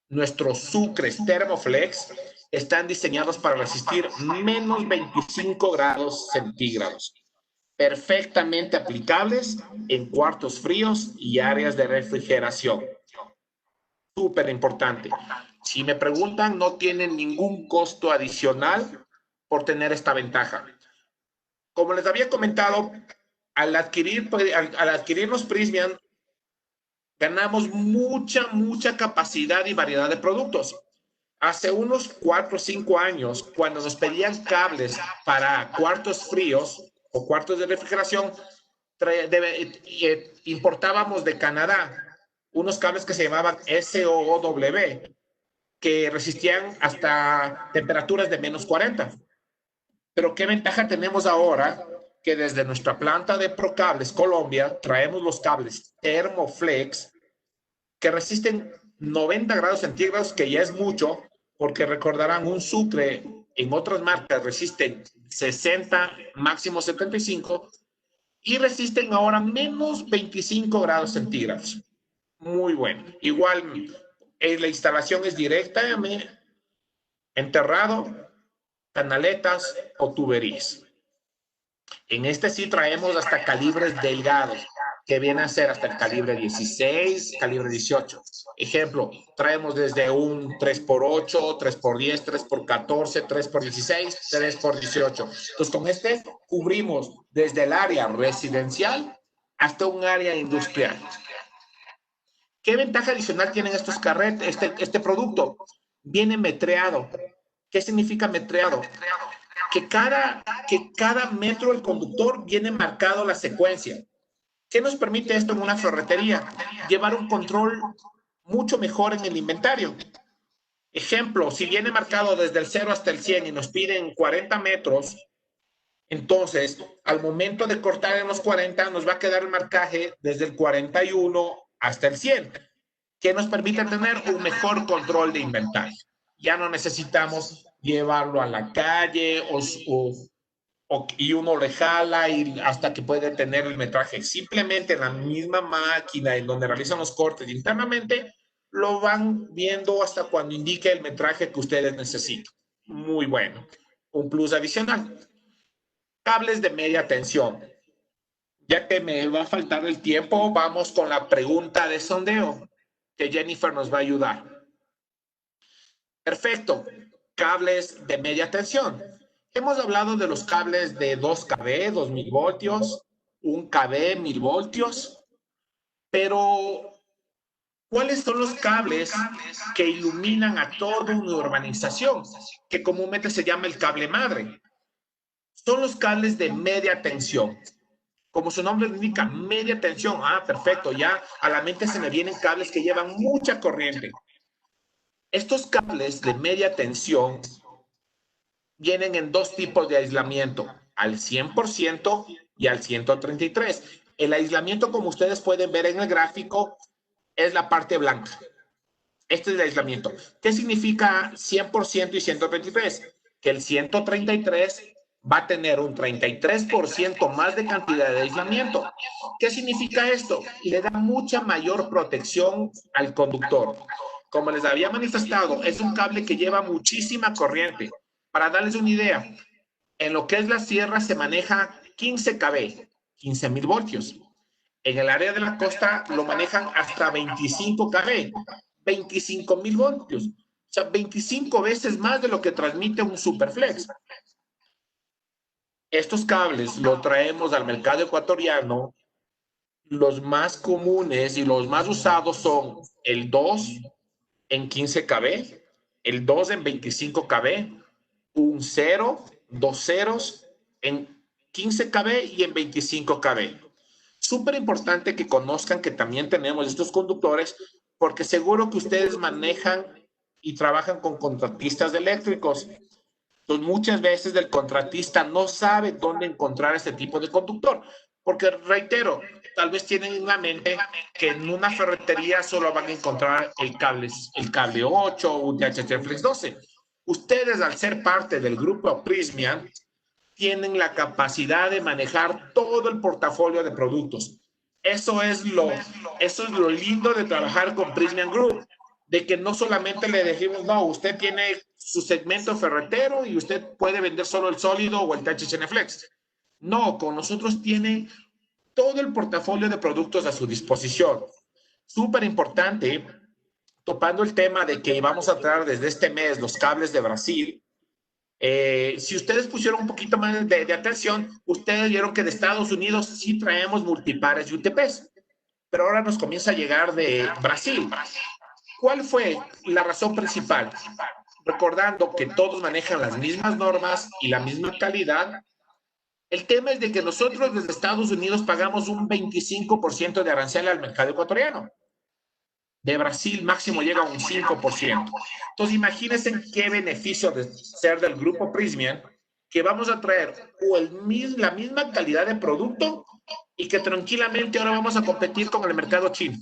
Nuestros sucres Thermoflex están diseñados para resistir menos 25 grados centígrados. Perfectamente aplicables en cuartos fríos y áreas de refrigeración. Súper importante. Si me preguntan, no tienen ningún costo adicional por tener esta ventaja. Como les había comentado, al adquirir los Prysmian, ganamos mucha capacidad y variedad de productos. Hace unos 4 o 5 años, cuando nos pedían cables para cuartos fríos o cuartos de refrigeración, importábamos de Canadá unos cables que se llamaban SOW, que resistían hasta temperaturas de menos 40. Pero ¿qué ventaja tenemos ahora? Que desde nuestra planta de Procables Colombia traemos los cables Thermoflex que resisten 90 grados centígrados, que ya es mucho, porque recordarán, un sucre en otras marcas resisten 60, máximo 75, y resisten ahora menos 25 grados centígrados. Muy bueno. Igual, la instalación es directa, enterrado, canaletas o tuberías. En este sí traemos hasta calibres delgados, que viene a ser hasta el calibre 16, calibre 18. Ejemplo, traemos desde un 3x8, 3x10, 3x14, 3x16, 3x18. Entonces, con este cubrimos desde el área residencial hasta un área industrial. ¿Qué ventaja adicional tienen estos carretes, este producto? Viene metreado. ¿Qué significa metreado? Que cada metro del conductor viene marcado la secuencia. ¿Qué nos permite esto en una ferretería? Llevar un control mucho mejor en el inventario. Ejemplo, si viene marcado desde el 0 hasta el 100 y nos piden 40 metros, entonces, al momento de cortar en los 40, nos va a quedar el marcaje desde el 41 hasta el 100, que nos permite tener un mejor control de inventario. Ya no necesitamos llevarlo a la calle y uno le jala y hasta que puede tener el metraje. Simplemente en la misma máquina en donde realizan los cortes internamente, lo van viendo hasta cuando indique el metraje que ustedes necesitan. Muy bueno. Un plus adicional. Cables de media tensión. Ya que me va a faltar el tiempo, vamos con la pregunta de sondeo, que Jennifer nos va a ayudar. Perfecto. Cables de media tensión. Hemos hablado de los cables de 2 kV, 2000 voltios, 1 kV, 1000 voltios, pero ¿cuáles son los cables que iluminan a toda una urbanización, que comúnmente se llama el cable madre? Son los cables de media tensión. Como su nombre indica, media tensión. Ah, perfecto, ya a la mente se me vienen cables que llevan mucha corriente. Estos cables de media tensión vienen en 2 tipos de aislamiento, al 100% y al 133. El aislamiento, como ustedes pueden ver en el gráfico, es la parte blanca. Este es el aislamiento. ¿Qué significa 100% y 133? Que el 133 va a tener un 33% más de cantidad de aislamiento. ¿Qué significa esto? Le da mucha mayor protección al conductor. Como les había manifestado, es un cable que lleva muchísima corriente. Para darles una idea, en lo que es la sierra se maneja 15 kV, 15,000 voltios. En el área de la costa lo manejan hasta 25 kV. 25,000 voltios. O sea, 25 veces más de lo que transmite un Superflex. Estos cables los traemos al mercado ecuatoriano. Los más comunes y los más usados son el 2 en 15 kb, el 2 en 25 kb, un 0, dos ceros en 15 kb y en 25 kb. Súper importante que conozcan que también tenemos estos conductores, porque seguro que ustedes manejan y trabajan con contratistas eléctricos. Entonces, muchas veces el contratista no sabe dónde encontrar este tipo de conductor, porque reitero, tal vez tienen en la mente que en una ferretería solo van a encontrar el cable 8 o un DHT Flex 12. Ustedes, al ser parte del grupo Prysmian, tienen la capacidad de manejar todo el portafolio de productos. Eso es lo lindo de trabajar con Prysmian Group, de que no solamente le decimos, no, usted tiene su segmento ferretero y usted puede vender solo el sólido o el THN Flex. No, con nosotros tiene todo el portafolio de productos a su disposición. Súper importante, topando el tema de que vamos a traer desde este mes los cables de Brasil. Si ustedes pusieron un poquito más de atención, ustedes vieron que de Estados Unidos sí traemos multipares y UTPs, pero ahora nos comienza a llegar de Brasil. ¿Cuál fue la razón principal? Recordando que todos manejan las mismas normas y la misma calidad. El tema es de que nosotros desde Estados Unidos pagamos un 25% de arancel al mercado ecuatoriano. De Brasil máximo llega a un 5%. Entonces, imagínense qué beneficio de ser del grupo Prysmian, que vamos a traer la misma calidad de producto y que tranquilamente ahora vamos a competir con el mercado chino.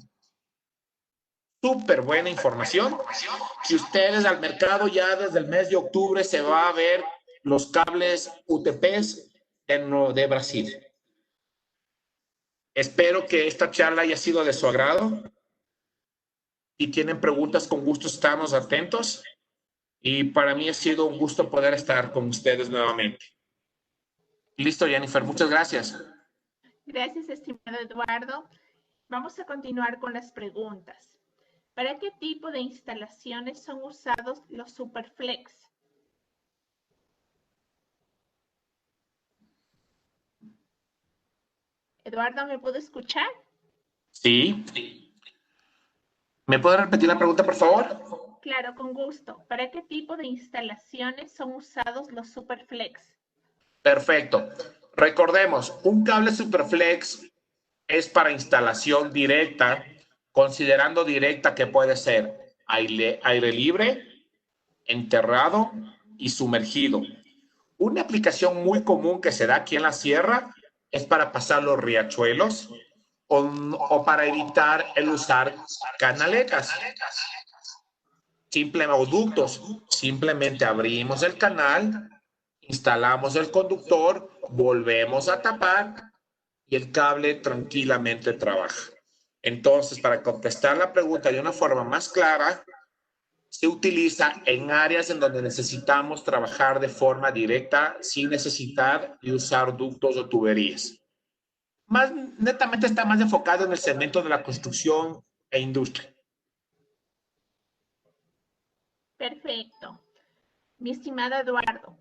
Súper buena información. Si ustedes al mercado ya desde el mes de octubre se va a ver los cables UTPs de Brasil. Espero que esta charla haya sido de su agrado. Si tienen preguntas, con gusto estamos atentos. Y para mí ha sido un gusto poder estar con ustedes nuevamente. Listo, Jennifer. Muchas gracias. Gracias, estimado Eduardo. Vamos a continuar con las preguntas. ¿Para qué tipo de instalaciones son usados los Superflex? Eduardo, ¿me puedo escuchar? Sí. ¿Me puede repetir la pregunta, por favor? Claro, con gusto. ¿Para qué tipo de instalaciones son usados los Superflex? Perfecto. Recordemos, un cable Superflex es para instalación directa, considerando directa que puede ser aire libre, enterrado y sumergido. Una aplicación muy común que se da aquí en la sierra es para pasar los riachuelos o para evitar el usar canaletas. O ductos. Simplemente abrimos el canal, instalamos el conductor, volvemos a tapar y el cable tranquilamente trabaja. Entonces, para contestar la pregunta de una forma más clara, se utiliza en áreas en donde necesitamos trabajar de forma directa sin necesidad de usar ductos o tuberías. Netamente está más enfocado en el segmento de la construcción e industria. Perfecto. Mi estimado Eduardo,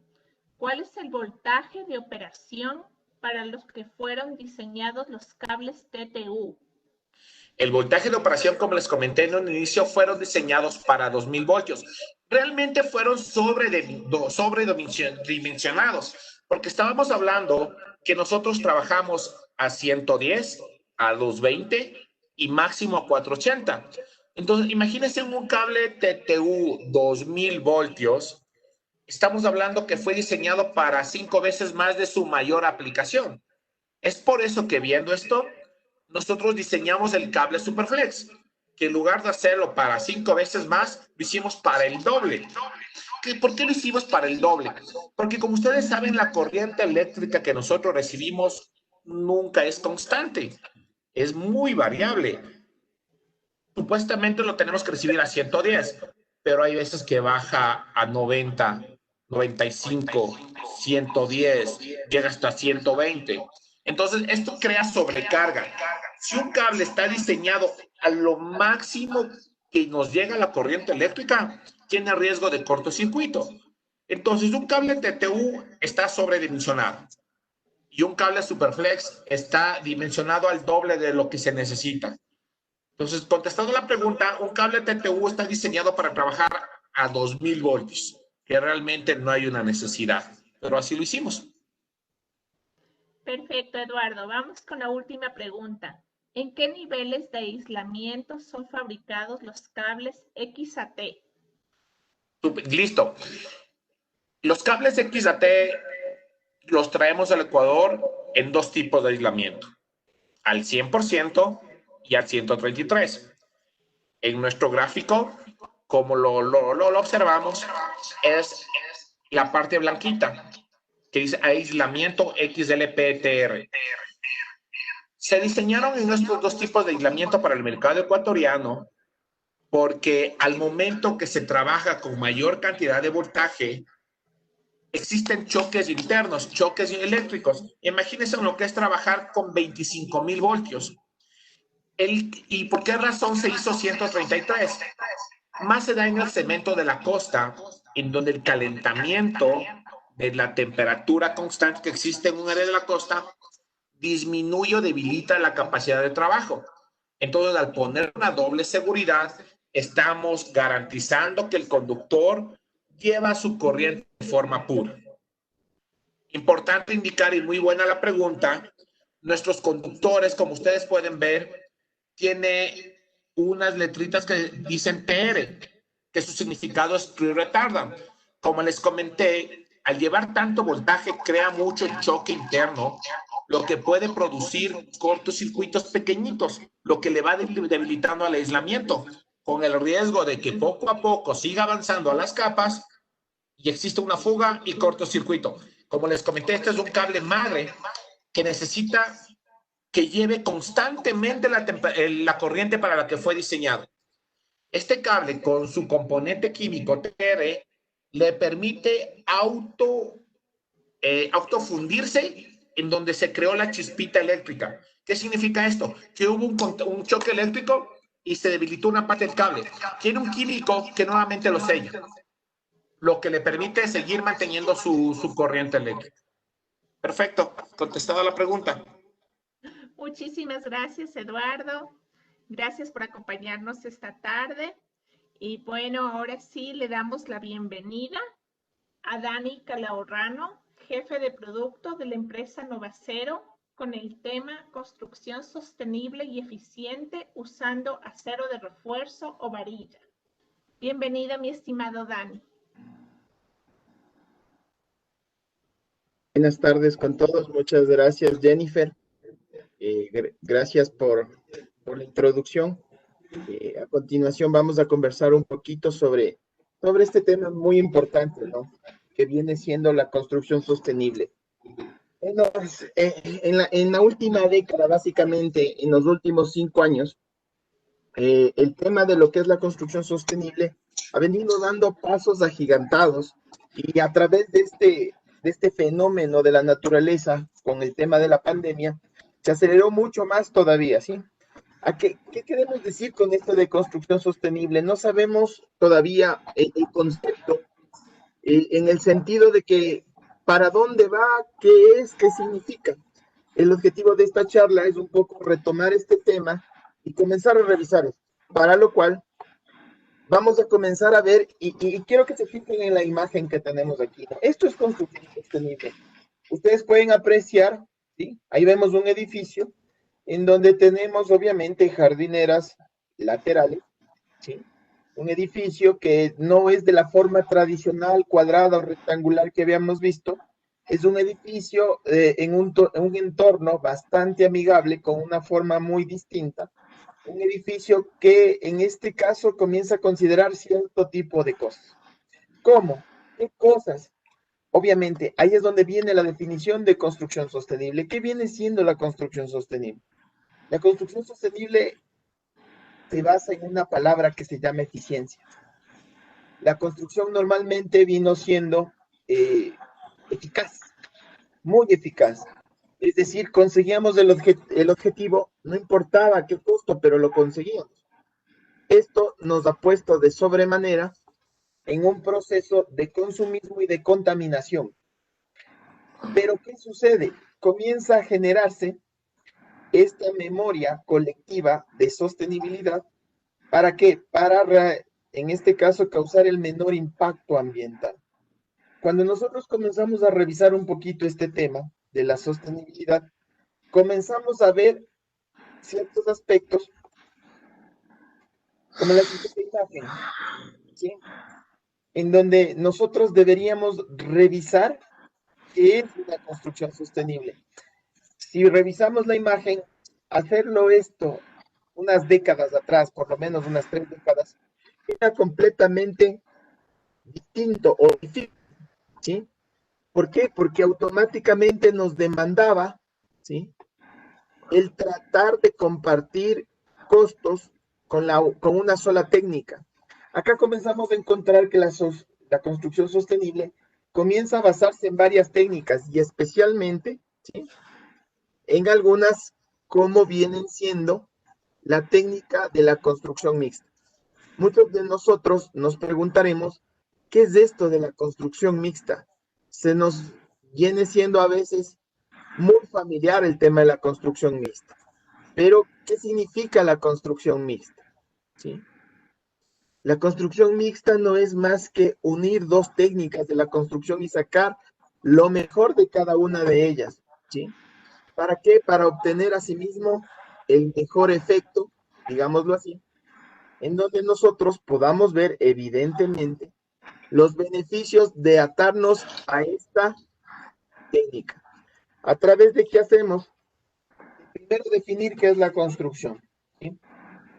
¿cuál es el voltaje de operación para los que fueron diseñados los cables TTU? El voltaje de operación, como les comenté en un inicio, fueron diseñados para 2000 voltios. Realmente fueron sobredimensionados, porque estábamos hablando que nosotros trabajamos a 110, a 220 y máximo a 480. Entonces, imagínense un cable TTU 2000 voltios. Estamos hablando que fue diseñado para 5 veces más de su mayor aplicación. Es por eso que viendo esto, nosotros diseñamos el cable Superflex, que en lugar de hacerlo para 5 veces más, lo hicimos para el doble. ¿Por qué lo hicimos para el doble? Porque como ustedes saben, la corriente eléctrica que nosotros recibimos nunca es constante, es muy variable. Supuestamente lo tenemos que recibir a 110, pero hay veces que baja a 90, 95, 110, llega hasta 120. Entonces, esto crea sobrecarga. Si un cable está diseñado a lo máximo y nos llega la corriente eléctrica, tiene riesgo de cortocircuito. Entonces, un cable TTU está sobredimensionado y un cable Superflex está dimensionado al doble de lo que se necesita. Entonces, contestando la pregunta, un cable TTU está diseñado para trabajar a 2000 voltios, que realmente no hay una necesidad, pero así lo hicimos. Perfecto, Eduardo. Vamos con la última pregunta. ¿En qué niveles de aislamiento son fabricados los cables XAT? Listo. Los cables XAT los traemos al Ecuador en dos tipos de aislamiento, al 100% y al 133. En nuestro gráfico, como lo observamos, es la parte blanquita, que dice aislamiento XLPTR. Se diseñaron en estos dos tipos de aislamiento para el mercado ecuatoriano porque al momento que se trabaja con mayor cantidad de voltaje, existen choques internos, choques eléctricos. Imagínense lo que es trabajar con 25,000 voltios. ¿Y por qué razón se hizo 133? Más se da en el cemento de la costa, en donde el calentamiento de la temperatura constante que existe en un área de la costa disminuye o debilita la capacidad de trabajo. Entonces, al poner una doble seguridad, estamos garantizando que el conductor lleva su corriente de forma pura. Importante indicar, y muy buena la pregunta, nuestros conductores, como ustedes pueden ver, tiene unas letritas que dicen TR, que su significado es Tree Retardant. Como les comenté, al llevar tanto voltaje crea mucho choque interno, lo que puede producir cortocircuitos pequeñitos, lo que le va debilitando al aislamiento, con el riesgo de que poco a poco siga avanzando a las capas y existe una fuga y cortocircuito. Como les comenté, este es un cable madre que necesita que lleve constantemente la corriente para la que fue diseñado. Este cable, con su componente químico TR, le permite autofundirse en donde se creó la chispita eléctrica. ¿Qué significa esto? Que hubo un choque eléctrico y se debilitó una parte del cable. Tiene un químico que nuevamente lo sella, lo que le permite seguir manteniendo su corriente eléctrica. Perfecto, contestada la pregunta. Muchísimas gracias, Eduardo. Gracias por acompañarnos esta tarde. Y bueno, ahora sí le damos la bienvenida a Dani Calahorrano, jefe de producto de la empresa Novacero, con el tema construcción sostenible y eficiente usando acero de refuerzo o varilla. Bienvenida, mi estimado Dani. Buenas tardes con todos. Muchas gracias, Jennifer. Gracias por la introducción. A continuación vamos a conversar un poquito sobre este tema muy importante, ¿no? Que viene siendo la construcción sostenible. Bueno, en la última década, básicamente, en los últimos 5 años, el tema de lo que es la construcción sostenible ha venido dando pasos agigantados y a través de este fenómeno de la naturaleza, con el tema de la pandemia, se aceleró mucho más todavía, ¿sí? ¿Qué queremos decir con esto de construcción sostenible? No sabemos todavía el concepto, en el sentido de que para dónde va, qué es, qué significa. El objetivo de esta charla es un poco retomar este tema y comenzar a revisar esto, para lo cual vamos a comenzar a ver, y quiero que se fijen en la imagen que tenemos aquí. Esto es construcción sostenible. Ustedes pueden apreciar, ¿sí? Ahí vemos un edificio en donde tenemos obviamente jardineras laterales, ¿sí? Un edificio que no es de la forma tradicional, cuadrada o rectangular que habíamos visto. Es un edificio en un entorno bastante amigable, con una forma muy distinta. Un edificio que en este caso comienza a considerar cierto tipo de cosas. ¿Cómo? ¿Qué cosas? Obviamente, ahí es donde viene la definición de construcción sostenible. ¿Qué viene siendo la construcción sostenible? La construcción sostenible se basa en una palabra que se llama eficiencia. La construcción normalmente vino siendo eficaz, muy eficaz. Es decir, conseguíamos el objetivo, no importaba qué costo, pero lo conseguíamos. esto nos ha puesto de sobremanera en un proceso de consumismo y de contaminación. Pero ¿qué sucede? Comienza a generarse esta memoria colectiva de sostenibilidad. ¿Para qué? En este caso, causar el menor impacto ambiental. Cuando nosotros comenzamos a revisar un poquito este tema de la sostenibilidad, comenzamos a ver ciertos aspectos, como la siguiente imagen, ¿sí? En donde nosotros deberíamos revisar qué es una construcción sostenible. Si revisamos la imagen, hacerlo esto unas décadas atrás, por lo menos unas 3 décadas, era completamente distinto o difícil, ¿sí? ¿Por qué? Porque automáticamente nos demandaba, ¿sí?, el tratar de compartir costos con una sola técnica. Acá comenzamos a encontrar que la construcción sostenible comienza a basarse en varias técnicas y especialmente, ¿sí?, en algunas como vienen siendo la técnica de la construcción mixta. Muchos de nosotros nos preguntaremos, ¿qué es esto de la construcción mixta? Se nos viene siendo a veces muy familiar el tema de la construcción mixta. Pero, ¿qué significa la construcción mixta? ¿Sí? La construcción mixta no es más que unir dos técnicas de la construcción y sacar lo mejor de cada una de ellas. ¿Sí? ¿Para qué? Para obtener asimismo el mejor efecto, digámoslo así, en donde nosotros podamos ver evidentemente los beneficios de atarnos a esta técnica. ¿A través de qué hacemos? Primero, definir qué es la construcción, ¿sí?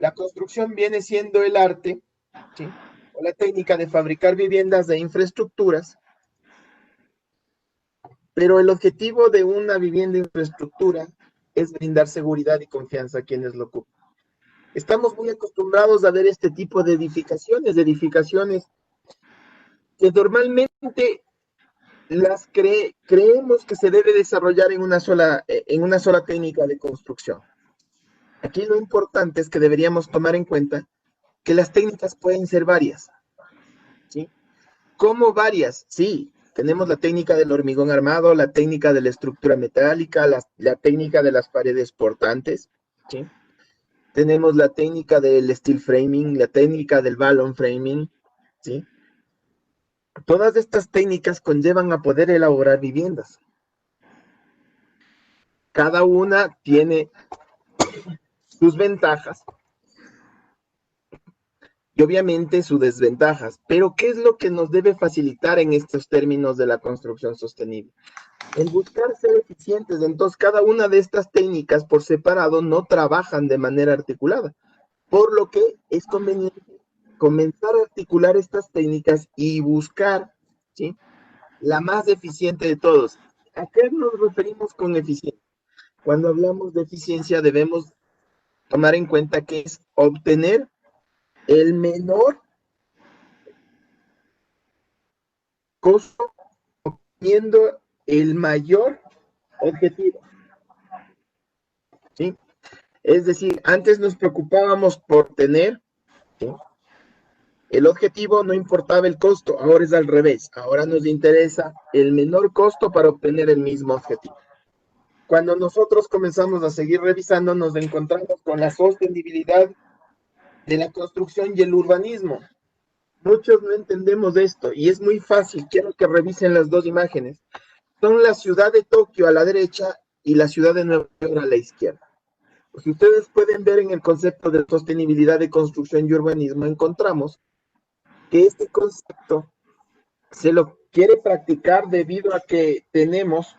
La construcción viene siendo el arte, ¿sí?, o la técnica de fabricar viviendas e infraestructuras, pero el objetivo de una vivienda e infraestructura es brindar seguridad y confianza a quienes lo ocupan. Estamos muy acostumbrados a ver este tipo de edificaciones que normalmente las creemos que se debe desarrollar en una sola técnica de construcción. Aquí lo importante es que deberíamos tomar en cuenta que las técnicas pueden ser varias, ¿sí? ¿Cómo varias? Sí, tenemos la técnica del hormigón armado, la técnica de la estructura metálica, la técnica de las paredes portantes, ¿sí? Tenemos la técnica del steel framing, la técnica del balloon framing, ¿sí? Todas estas técnicas conllevan a poder elaborar viviendas. Cada una tiene sus ventajas y obviamente sus desventajas. Pero ¿qué es lo que nos debe facilitar en estos términos de la construcción sostenible? El buscar ser eficientes. Entonces, cada una de estas técnicas por separado no trabajan de manera articulada, por lo que es conveniente comenzar a articular estas técnicas y buscar, ¿sí?, la más eficiente de todos. ¿A qué nos referimos con eficiencia? Cuando hablamos de eficiencia debemos tomar en cuenta que es obtener el menor costo obteniendo el mayor objetivo, ¿sí? Es decir, antes nos preocupábamos por tener, ¿sí?, el objetivo, no importaba el costo. Ahora es al revés. Ahora nos interesa el menor costo para obtener el mismo objetivo. Cuando nosotros comenzamos a seguir revisando, nos encontramos con la sostenibilidad de la construcción y el urbanismo. Muchos no entendemos esto y es muy fácil. Quiero que revisen las dos imágenes. Son la ciudad de Tokio a la derecha y la ciudad de Nueva York a la izquierda. Si ustedes pueden ver en el concepto de sostenibilidad de construcción y urbanismo, encontramos que este concepto se lo quiere practicar debido a que tenemos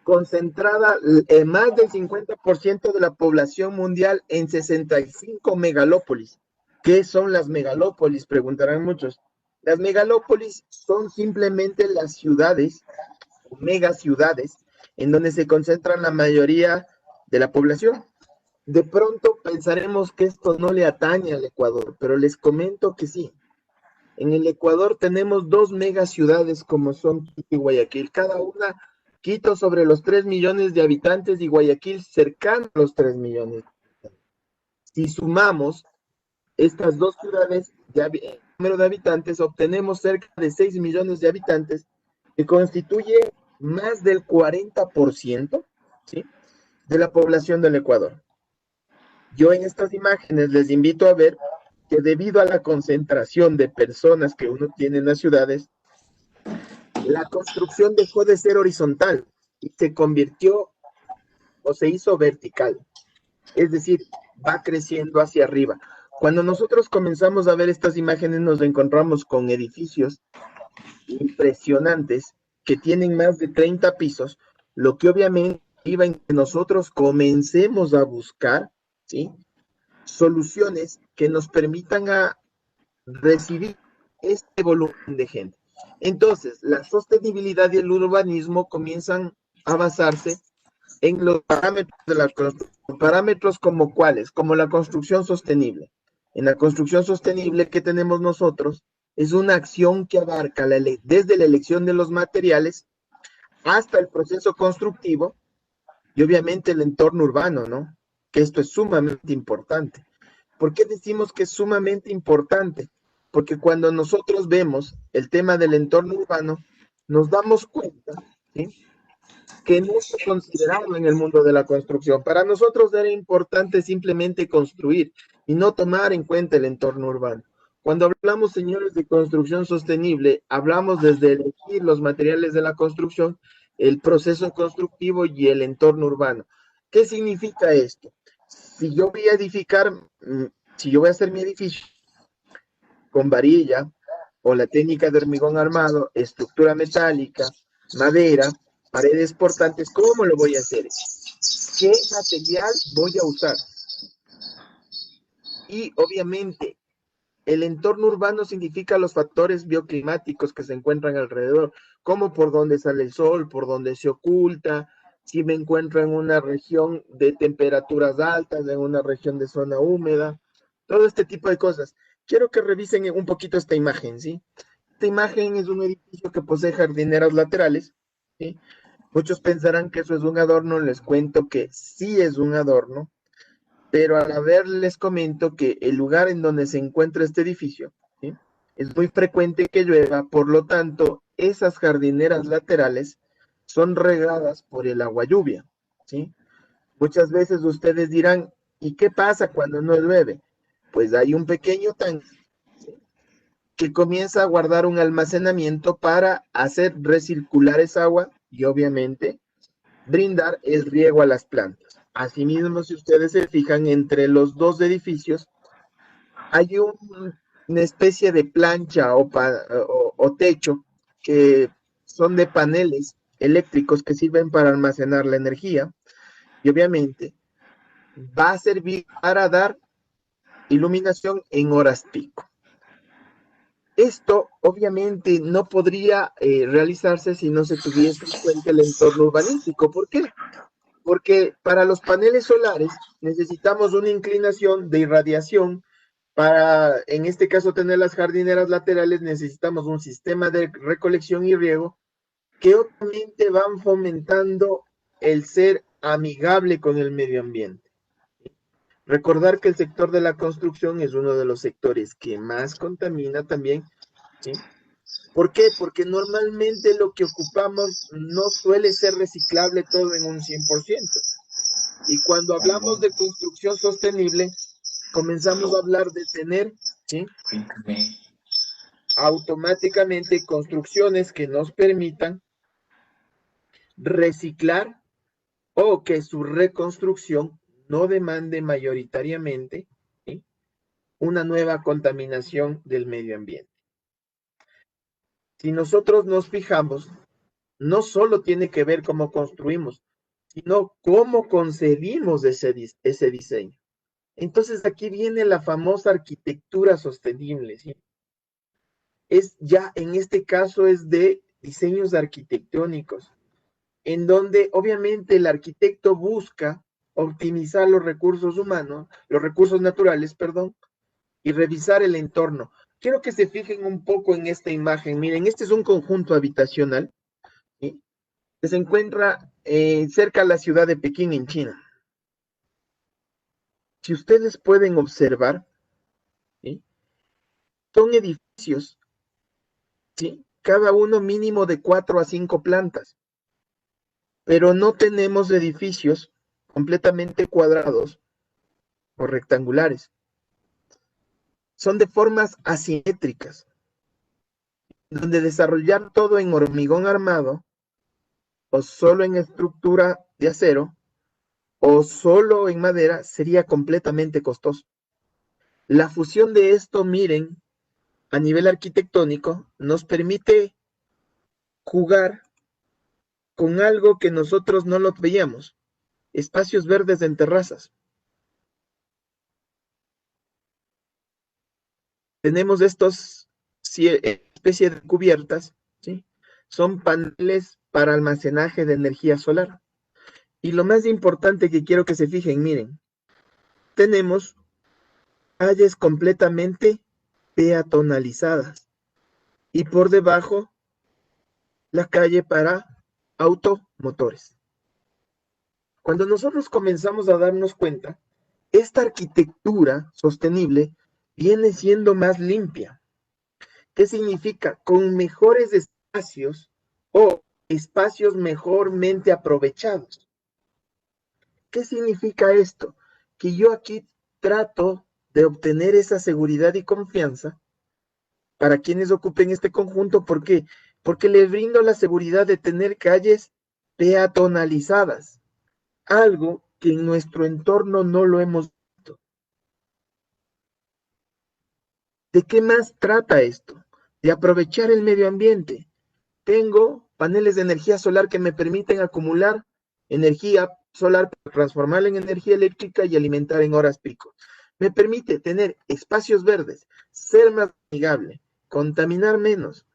concentrada más del 50% de la población mundial en 65 megalópolis. ¿Qué son las megalópolis?, preguntarán muchos. Las megalópolis son simplemente las ciudades, megaciudades, en donde se concentran la mayoría de la población. De pronto pensaremos que esto no le atañe al Ecuador, pero les comento que sí. En el Ecuador tenemos 2 megaciudades como son Quito y Guayaquil, cada una, Quito sobre los 3 millones de habitantes y Guayaquil cercano a los 3 millones. Si sumamos estas dos ciudades, el número de habitantes, obtenemos cerca de 6 millones de habitantes, que constituye más del 40%, ¿sí?, de la población del Ecuador. Yo en estas imágenes les invito a ver que debido a la concentración de personas que uno tiene en las ciudades, la construcción dejó de ser horizontal y se convirtió o se hizo vertical. Es decir, va creciendo hacia arriba. Cuando nosotros comenzamos a ver estas imágenes, nos encontramos con edificios impresionantes que tienen más de 30 pisos, lo que obviamente iba en que nosotros comencemos a buscar, ¿sí?, soluciones que nos permitan a recibir este volumen de gente. Entonces, la sostenibilidad y el urbanismo comienzan a basarse en los parámetros de la construcción. Parámetros como cuáles, como la construcción sostenible. En la construcción sostenible que tenemos nosotros, es una acción que abarca desde la elección de los materiales hasta el proceso constructivo y obviamente el entorno urbano, ¿no? Que esto es sumamente importante. ¿Por qué decimos que es sumamente importante? Porque cuando nosotros vemos el tema del entorno urbano, nos damos cuenta, ¿sí?, que no se consideraba en el mundo de la construcción. Para nosotros era importante simplemente construir y no tomar en cuenta el entorno urbano. Cuando hablamos, señores, de construcción sostenible, hablamos desde elegir los materiales de la construcción, el proceso constructivo y el entorno urbano. ¿Qué significa esto? Si yo voy a edificar, si yo voy a hacer mi edificio con varilla o la técnica de hormigón armado, estructura metálica, madera, paredes portantes, ¿cómo lo voy a hacer? ¿Qué material voy a usar? Y obviamente, el entorno urbano significa los factores bioclimáticos que se encuentran alrededor, como por dónde sale el sol, por dónde se oculta, si me encuentro en una región de temperaturas altas, en una región de zona húmeda, todo este tipo de cosas. Quiero que revisen un poquito esta imagen, ¿sí? Esta imagen es un edificio que posee jardineras laterales, ¿sí? Muchos pensarán que eso es un adorno, les cuento que sí es un adorno, pero a la vez les comento que el lugar en donde se encuentra este edificio, ¿sí?, es muy frecuente que llueva, por lo tanto, esas jardineras laterales son regadas por el agua lluvia, ¿sí? Muchas veces ustedes dirán, ¿y qué pasa cuando no llueve? Pues hay un pequeño tanque, ¿sí?, que comienza a guardar un almacenamiento para hacer recircular esa agua y obviamente brindar el riego a las plantas. Asimismo, si ustedes se fijan, entre los dos edificios hay una especie de plancha o techo que son de paneles eléctricos que sirven para almacenar la energía y obviamente va a servir para dar iluminación en horas pico. Esto obviamente no podría realizarse si no se tuviese en cuenta el entorno urbanístico. ¿Por qué? Porque para los paneles solares necesitamos una inclinación de irradiación. Para, en este caso, tener las jardineras laterales, necesitamos un sistema de recolección y riego que obviamente van fomentando el ser amigable con el medio ambiente. Recordar que el sector de la construcción es uno de los sectores que más contamina también, ¿sí? ¿Por qué? Porque normalmente lo que ocupamos no suele ser reciclable todo en un 100%. Y cuando hablamos de construcción sostenible, comenzamos a hablar de tener, ¿sí?, automáticamente construcciones que nos permitan reciclar o que su reconstrucción no demande mayoritariamente, ¿sí?, una nueva contaminación del medio ambiente. Si nosotros nos fijamos, no solo tiene que ver cómo construimos, sino cómo concebimos ese diseño. Entonces aquí viene la famosa arquitectura sostenible, ¿sí? Es ya, en este caso, es de diseños arquitectónicos, en donde obviamente el arquitecto busca optimizar los recursos humanos, los recursos naturales, perdón, y revisar el entorno. Quiero que se fijen un poco en esta imagen. Miren, este es un conjunto habitacional, ¿sí?, que se encuentra cerca de la ciudad de Pekín, en China. Si ustedes pueden observar, son edificios, ¿sí? Cada uno mínimo de 4 a 5 plantas, pero no tenemos edificios completamente cuadrados o rectangulares. Son de formas asimétricas, donde desarrollar todo en hormigón armado, o solo en estructura de acero, o solo en madera, sería completamente costoso. La fusión de esto, miren, a nivel arquitectónico, nos permite jugar con algo que nosotros no lo veíamos, espacios verdes en terrazas. Tenemos estos especie de cubiertas, ¿sí? Son paneles para almacenaje de energía solar. Y lo más importante que quiero que se fijen, miren, tenemos calles completamente peatonalizadas y por debajo la calle para automotores. Cuando nosotros comenzamos a darnos cuenta, esta arquitectura sostenible viene siendo más limpia. ¿Qué significa? Con mejores espacios o espacios mejormente aprovechados. ¿Qué significa esto? Que yo aquí trato de obtener esa seguridad y confianza para quienes ocupen este conjunto. ¿Por qué? Porque les brindo la seguridad de tener calles peatonalizadas, algo que en nuestro entorno no lo hemos visto. ¿De qué más trata esto? De aprovechar el medio ambiente. Tengo paneles de energía solar que me permiten acumular energía solar para transformarla en energía eléctrica y alimentar en horas pico. Me permite tener espacios verdes, ser más amigable, contaminar menos.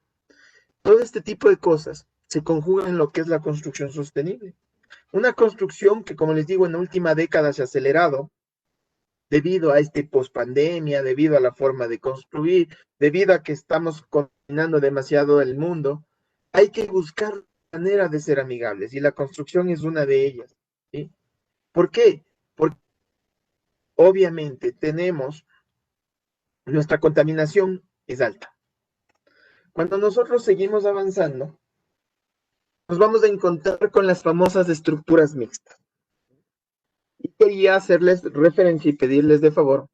Todo este tipo de cosas se conjugan en lo que es la construcción sostenible. Una construcción que, como les digo, en la última década se ha acelerado debido a este pospandemia, debido a la forma de construir, debido a que estamos contaminando demasiado el mundo. Hay que buscar maneras de ser amigables y la construcción es una de ellas, ¿sí? ¿Por qué? Porque obviamente nuestra contaminación es alta. Cuando nosotros seguimos avanzando, nos vamos a encontrar con las famosas estructuras mixtas. Y quería hacerles referencia y pedirles de favor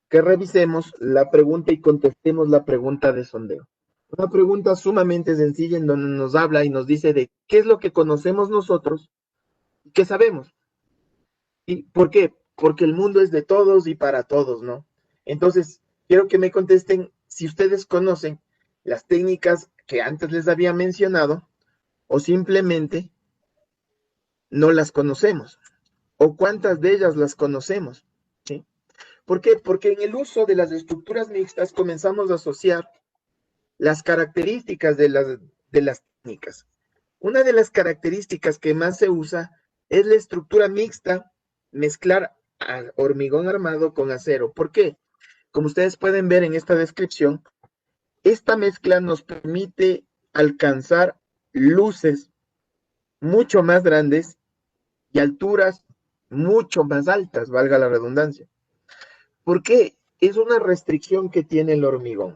que revisemos la pregunta y contestemos la pregunta de sondeo. Una pregunta sumamente sencilla en donde nos habla y nos dice de qué es lo que conocemos nosotros y qué sabemos. ¿Y por qué? Porque el mundo es de todos y para todos, ¿no? Entonces, quiero que me contesten si ustedes conocen las técnicas que antes les había mencionado o simplemente no las conocemos o cuántas de ellas las conocemos, ¿sí? ¿Por qué? Porque en el uso de las estructuras mixtas comenzamos a asociar las características de las técnicas. Una de las características que más se usa es la estructura mixta, mezclar hormigón armado con acero. ¿Por qué? Como ustedes pueden ver en esta descripción, esta mezcla nos permite alcanzar luces mucho más grandes y alturas mucho más altas, valga la redundancia. ¿Por qué? Es una restricción que tiene el hormigón.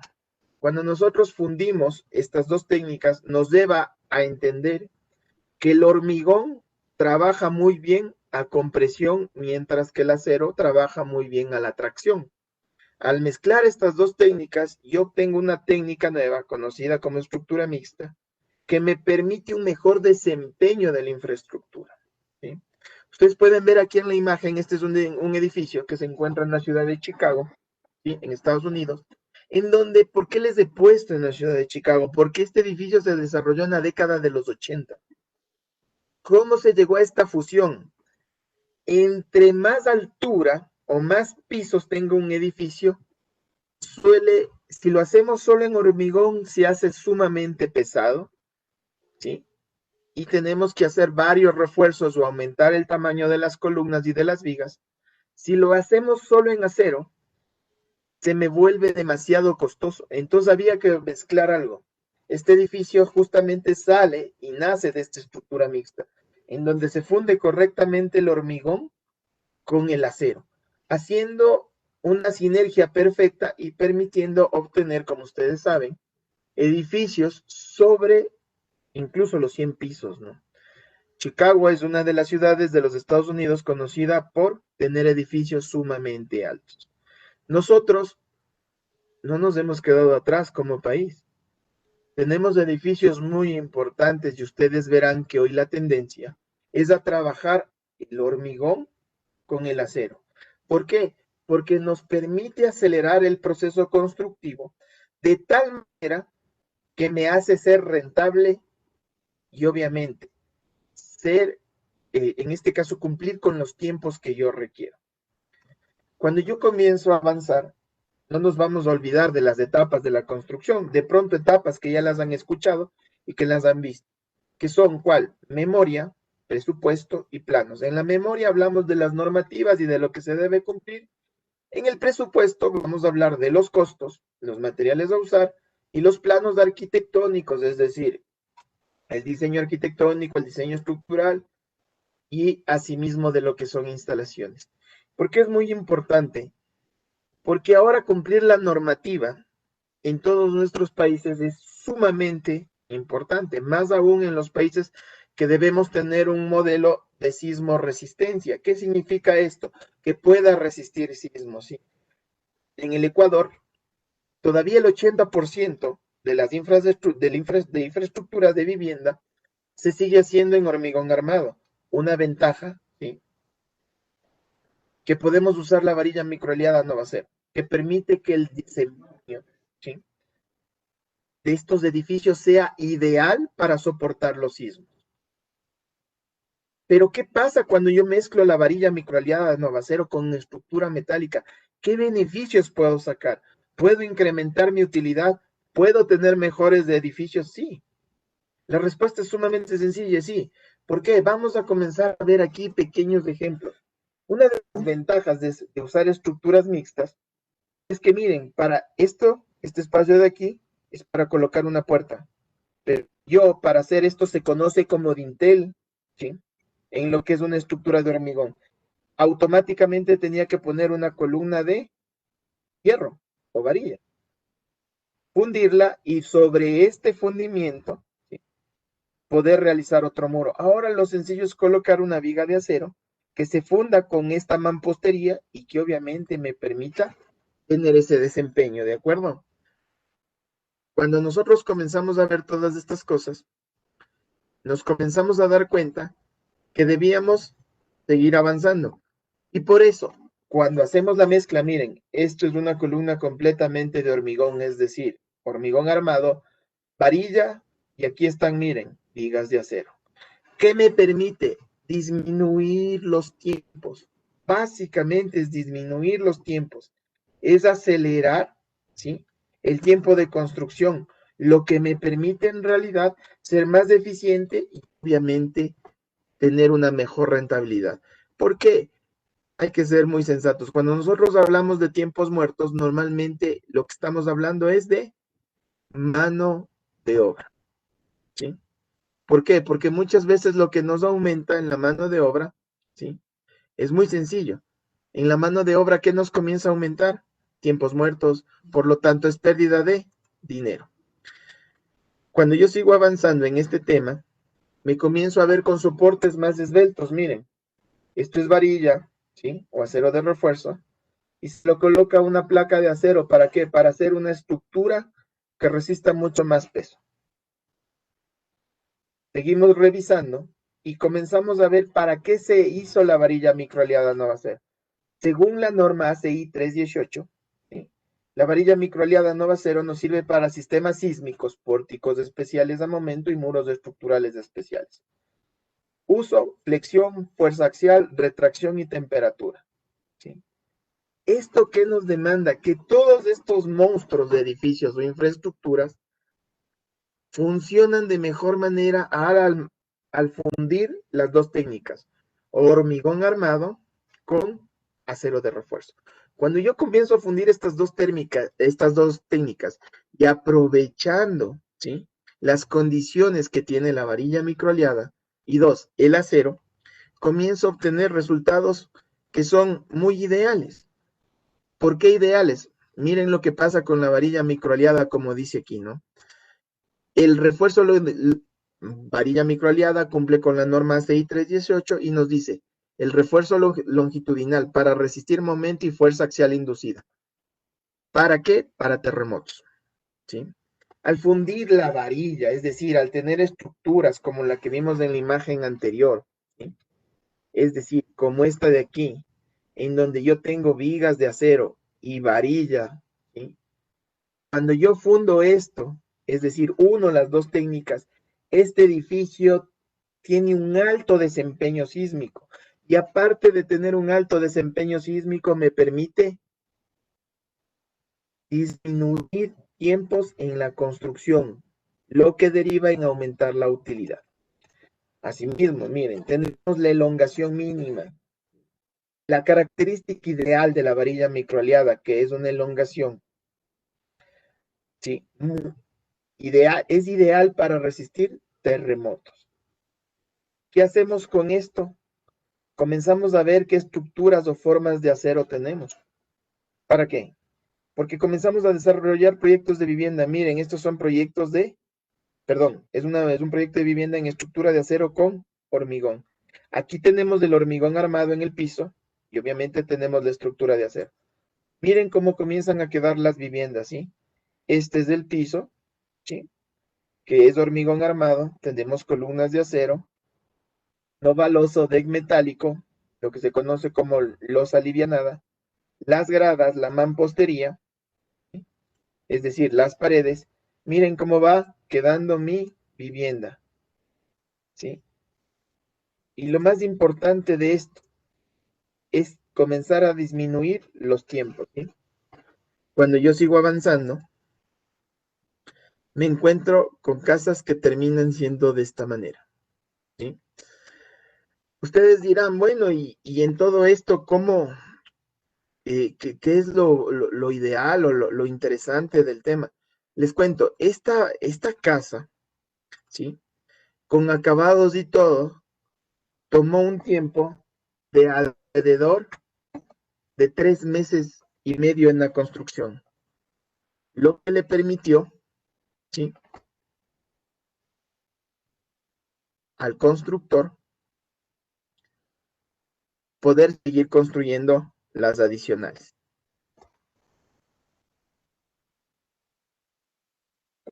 Cuando nosotros fundimos estas dos técnicas, nos lleva a entender que el hormigón trabaja muy bien a compresión, mientras que el acero trabaja muy bien a la tracción. Al mezclar estas dos técnicas, yo obtengo una técnica nueva, conocida como estructura mixta, que me permite un mejor desempeño de la infraestructura, ¿sí? Ustedes pueden ver aquí en la imagen, este es un edificio que se encuentra en la ciudad de Chicago, ¿sí? En Estados Unidos, en donde, ¿por qué les he puesto en la ciudad de Chicago? Porque este edificio se desarrolló en la década de los 80. ¿Cómo se llegó a esta fusión? Entre más altura o más pisos tenga un edificio, si lo hacemos solo en hormigón, se hace sumamente pesado, ¿sí? Y tenemos que hacer varios refuerzos o aumentar el tamaño de las columnas y de las vigas. Si lo hacemos solo en acero, se me vuelve demasiado costoso. Entonces había que mezclar algo. Este edificio justamente sale y nace de esta estructura mixta, en donde se funde correctamente el hormigón con el acero, haciendo una sinergia perfecta y permitiendo obtener, como ustedes saben, edificios sobre incluso los 100 pisos, ¿no? Chicago es una de las ciudades de los Estados Unidos conocida por tener edificios sumamente altos. Nosotros no nos hemos quedado atrás como país. Tenemos edificios muy importantes y ustedes verán que hoy la tendencia es a trabajar el hormigón con el acero. ¿Por qué? Porque nos permite acelerar el proceso constructivo de tal manera que me hace ser rentable y obviamente en este caso, cumplir con los tiempos que yo requiero. Cuando yo comienzo a avanzar, no nos vamos a olvidar de las etapas de la construcción, de pronto etapas que ya las han escuchado y que las han visto, que son ¿cuál? Memoria, presupuesto y planos. En la memoria hablamos de las normativas y de lo que se debe cumplir. En el presupuesto vamos a hablar de los costos, los materiales a usar y los planos arquitectónicos, es decir, el diseño arquitectónico, el diseño estructural y asimismo de lo que son instalaciones. ¿Por qué es muy importante? Porque ahora cumplir la normativa en todos nuestros países es sumamente importante, más aún en los países que debemos tener un modelo de sismo resistencia. ¿Qué significa esto? Que pueda resistir sismos, ¿sí? En el Ecuador, todavía el 80% de las infraestructuras de vivienda se sigue haciendo en hormigón armado. Una ventaja, ¿sí?, que podemos usar la varilla microaliada Novacero, que permite que el desempeño, ¿sí?, de estos edificios sea ideal para soportar los sismos. Pero ¿qué pasa cuando yo mezclo la varilla microaliada Novacero con una estructura metálica? ¿Qué beneficios puedo sacar? ¿Puedo incrementar mi utilidad? ¿Puedo tener mejores edificios? Sí. La respuesta es sumamente sencilla, sí. ¿Por qué? Vamos a comenzar a ver aquí pequeños ejemplos. Una de las ventajas de usar estructuras mixtas es que miren, para este espacio de aquí es para colocar una puerta. Pero yo, para hacer esto, se conoce como dintel, ¿sí?, en lo que es una estructura de hormigón. Automáticamente tenía que poner una columna de hierro o varilla, fundirla y sobre este fundimiento, ¿sí?, poder realizar otro muro. Ahora lo sencillo es colocar una viga de acero que se funda con esta mampostería y que obviamente me permita tener ese desempeño, ¿de acuerdo? Cuando nosotros comenzamos a ver todas estas cosas, nos comenzamos a dar cuenta que debíamos seguir avanzando. Y por eso, cuando hacemos la mezcla, miren, esto es una columna completamente de hormigón, es decir, hormigón armado, varilla, y aquí están, miren, vigas de acero. ¿Qué me permite? Disminuir los tiempos. Básicamente es disminuir los tiempos. Es acelerar, ¿sí?, el tiempo de construcción, lo que me permite en realidad ser más eficiente y obviamente tener una mejor rentabilidad. ¿Por qué? Hay que ser muy sensatos. Cuando nosotros hablamos de tiempos muertos, normalmente lo que estamos hablando es de mano de obra, ¿sí? ¿Por qué? Porque muchas veces lo que nos aumenta en la mano de obra, ¿sí?, es muy sencillo. En la mano de obra, ¿qué nos comienza a aumentar? Tiempos muertos, por lo tanto es pérdida de dinero. Cuando yo sigo avanzando en este tema, me comienzo a ver con soportes más esbeltos. Miren, esto es varilla, ¿sí?, o acero de refuerzo, y se lo coloca una placa de acero. ¿Para qué? Para hacer una estructura que resista mucho más peso. Seguimos revisando y comenzamos a ver para qué se hizo la varilla microaliada Novacero. Según la norma ACI 318, ¿sí?, la varilla microaliada Novacero nos sirve para sistemas sísmicos, pórticos especiales a momento y muros estructurales especiales. Uso, flexión, fuerza axial, retracción y temperatura, ¿sí? ¿Esto qué nos demanda? Que todos estos monstruos de edificios o infraestructuras funcionan de mejor manera al fundir las dos técnicas, hormigón armado con acero de refuerzo. Cuando yo comienzo a fundir estas dos técnicas y aprovechando, ¿sí?, las condiciones que tiene la varilla microaliada y dos, el acero, comienzo a obtener resultados que son muy ideales. ¿Por qué ideales? Miren lo que pasa con la varilla microaliada, como dice aquí, ¿no? El refuerzo varilla microaliada cumple con la norma CI 318 y nos dice, el refuerzo longitudinal para resistir momento y fuerza axial inducida. ¿Para qué? Para terremotos, ¿sí? Al fundir la varilla, es decir, al tener estructuras como la que vimos en la imagen anterior, ¿sí? Es decir, como esta de aquí, en donde yo tengo vigas de acero y varilla, ¿sí? Cuando yo fundo esto, es decir, uno las dos técnicas, este edificio tiene un alto desempeño sísmico. Y aparte de tener un alto desempeño sísmico, me permite disminuir tiempos en la construcción, lo que deriva en aumentar la utilidad. Asimismo, miren, tenemos la elongación mínima. La característica ideal de la varilla microaliada, que es una elongación, ¿sí? Es ideal para resistir terremotos. ¿Qué hacemos con esto? Comenzamos a ver qué estructuras o formas de acero tenemos. ¿Para qué? Porque comenzamos a desarrollar proyectos de vivienda. Miren, estos son proyectos de, perdón, es un proyecto de vivienda en estructura de acero con hormigón. Aquí tenemos el hormigón armado en el piso y obviamente tenemos la estructura de acero. Miren cómo comienzan a quedar las viviendas, ¿sí? Este es el piso, ¿sí? Que es hormigón armado. Tenemos columnas de acero, no baloso, deck metálico, lo que se conoce como losa alivianada, las gradas, la mampostería, ¿sí? Es decir, las paredes. Miren cómo va quedando mi vivienda, ¿sí? Y lo más importante de esto es comenzar a disminuir los tiempos, ¿sí? Cuando yo sigo avanzando, me encuentro con casas que terminan siendo de esta manera, ¿sí? Ustedes dirán, bueno, y en todo esto, ¿cómo, qué es lo ideal o lo interesante del tema? Les cuento, esta casa, ¿sí? Con acabados y todo, tomó un tiempo de alrededor de 3 meses y medio en la construcción, lo que le permitió, ¿sí? Al constructor poder seguir construyendo las adicionales.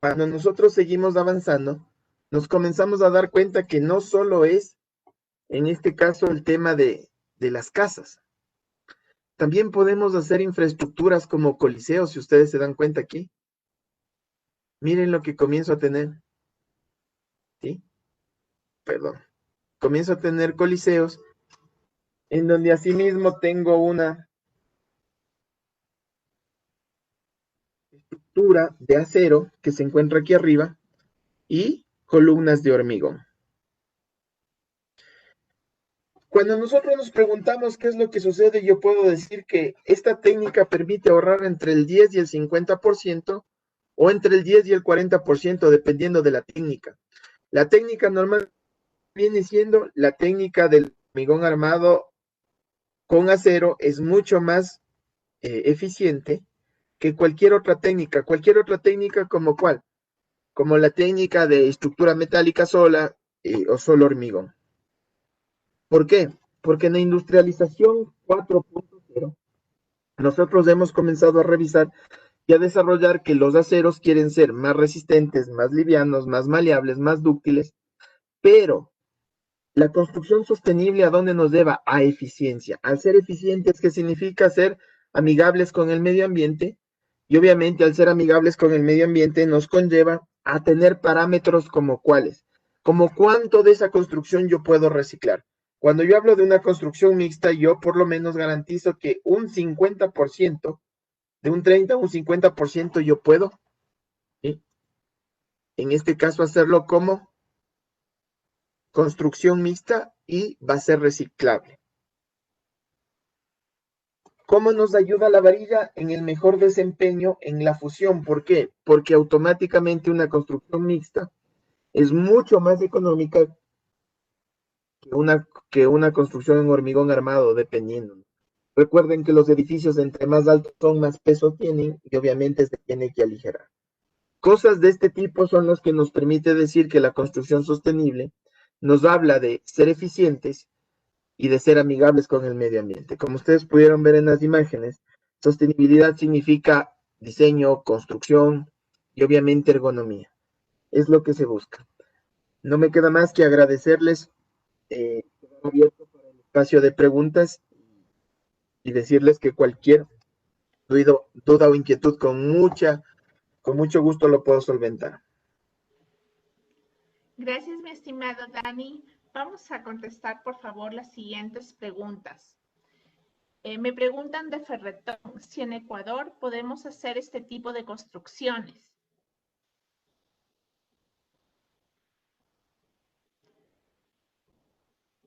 Cuando nosotros seguimos avanzando, nos comenzamos a dar cuenta que no solo es, en este caso, el tema de las casas. También podemos hacer infraestructuras como coliseos, si ustedes se dan cuenta aquí. Miren lo que comienzo a tener, ¿sí? Perdón. Comienzo a tener coliseos en donde asimismo tengo una estructura de acero que se encuentra aquí arriba y columnas de hormigón. Cuando nosotros nos preguntamos qué es lo que sucede, yo puedo decir que esta técnica permite ahorrar entre el 10 y el 50% o entre el 10 y el 40% dependiendo de la técnica. La técnica normal viene siendo la técnica del hormigón armado con acero, es mucho más eficiente que cualquier otra técnica. Cualquier otra técnica como cuál, como la técnica de estructura metálica sola o solo hormigón. ¿Por qué? Porque en la industrialización 4.0 nosotros hemos comenzado a revisar y a desarrollar que los aceros quieren ser más resistentes, más livianos, más maleables, más dúctiles, pero la construcción sostenible, ¿a dónde nos lleva? A eficiencia. Al ser eficientes, ¿qué significa? Ser amigables con el medio ambiente. Y obviamente al ser amigables con el medio ambiente nos conlleva a tener parámetros como cuáles. Como cuánto de esa construcción yo puedo reciclar. Cuando yo hablo de una construcción mixta, yo por lo menos garantizo que un 50%, de un 30 a un 50% yo puedo, ¿sí? En este caso hacerlo como construcción mixta y va a ser reciclable. ¿Cómo nos ayuda la varilla en el mejor desempeño en la fusión? ¿Por qué? Porque automáticamente una construcción mixta es mucho más económica que una construcción en hormigón armado, dependiendo. Recuerden que los edificios entre más altos son, más peso tienen y obviamente se tiene que aligerar. Cosas de este tipo son los que nos permite decir que la construcción sostenible nos habla de ser eficientes y de ser amigables con el medio ambiente. Como ustedes pudieron ver en las imágenes, sostenibilidad significa diseño, construcción y obviamente ergonomía. Es lo que se busca. No me queda más que agradecerles abierto para el espacio de preguntas y decirles que cualquier duda o inquietud con mucho gusto lo puedo solventar. Gracias, mi estimado Dani. Vamos a contestar, por favor, las siguientes preguntas. Me preguntan de Ferretón, si en Ecuador podemos hacer este tipo de construcciones.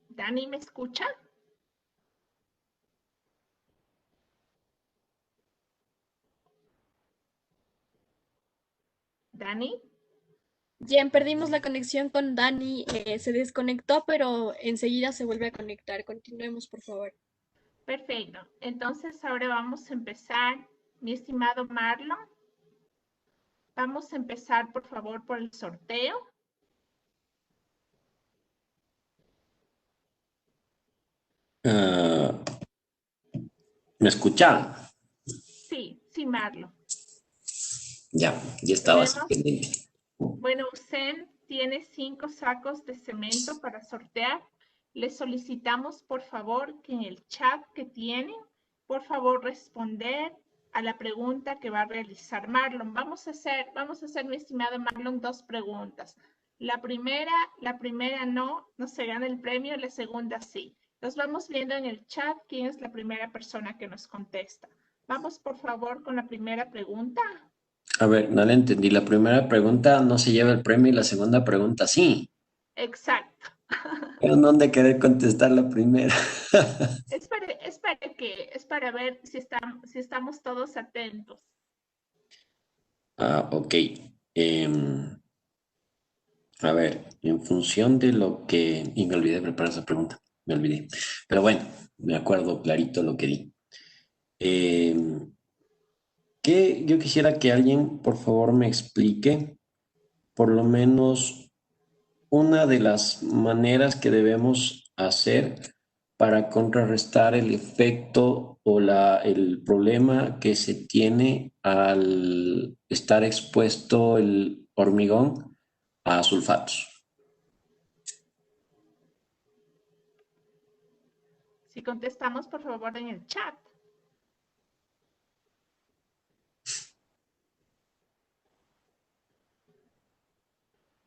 Dani, ¿me escucha? Dani. Bien, perdimos la conexión con Dani, se desconectó, pero enseguida se vuelve a conectar. Continuemos, por favor. Perfecto. Entonces ahora vamos a empezar, mi estimado Marlon. Vamos a empezar, por favor, por el sorteo. ¿Me escuchan? Sí, sí, Marlon. Ya estaba así Tenemos, pendiente. bueno, Usen tiene 5 sacos de cemento para sortear. Le solicitamos, por favor, que en el chat que tienen, por favor, responder a la pregunta que va a realizar Marlon. Vamos a hacer, mi estimado Marlon, 2 preguntas. La primera no se gana el premio, la segunda sí. Los vamos viendo en el chat quién es la primera persona que nos contesta. Vamos, por favor, con la primera pregunta. A ver, no le entendí. La primera pregunta no se lleva el premio y la segunda pregunta sí. Exacto. Pero no de querer contestar la primera. Es para ver si estamos todos atentos. Ok. A ver, en función de lo que... Y me olvidé de preparar esa pregunta. Me olvidé. Pero bueno, me acuerdo clarito lo que di. Que yo quisiera que alguien, por favor, me explique por lo menos una de las maneras que debemos hacer para contrarrestar el efecto o el problema que se tiene al estar expuesto el hormigón a sulfatos. Si contestamos, por favor, en el chat.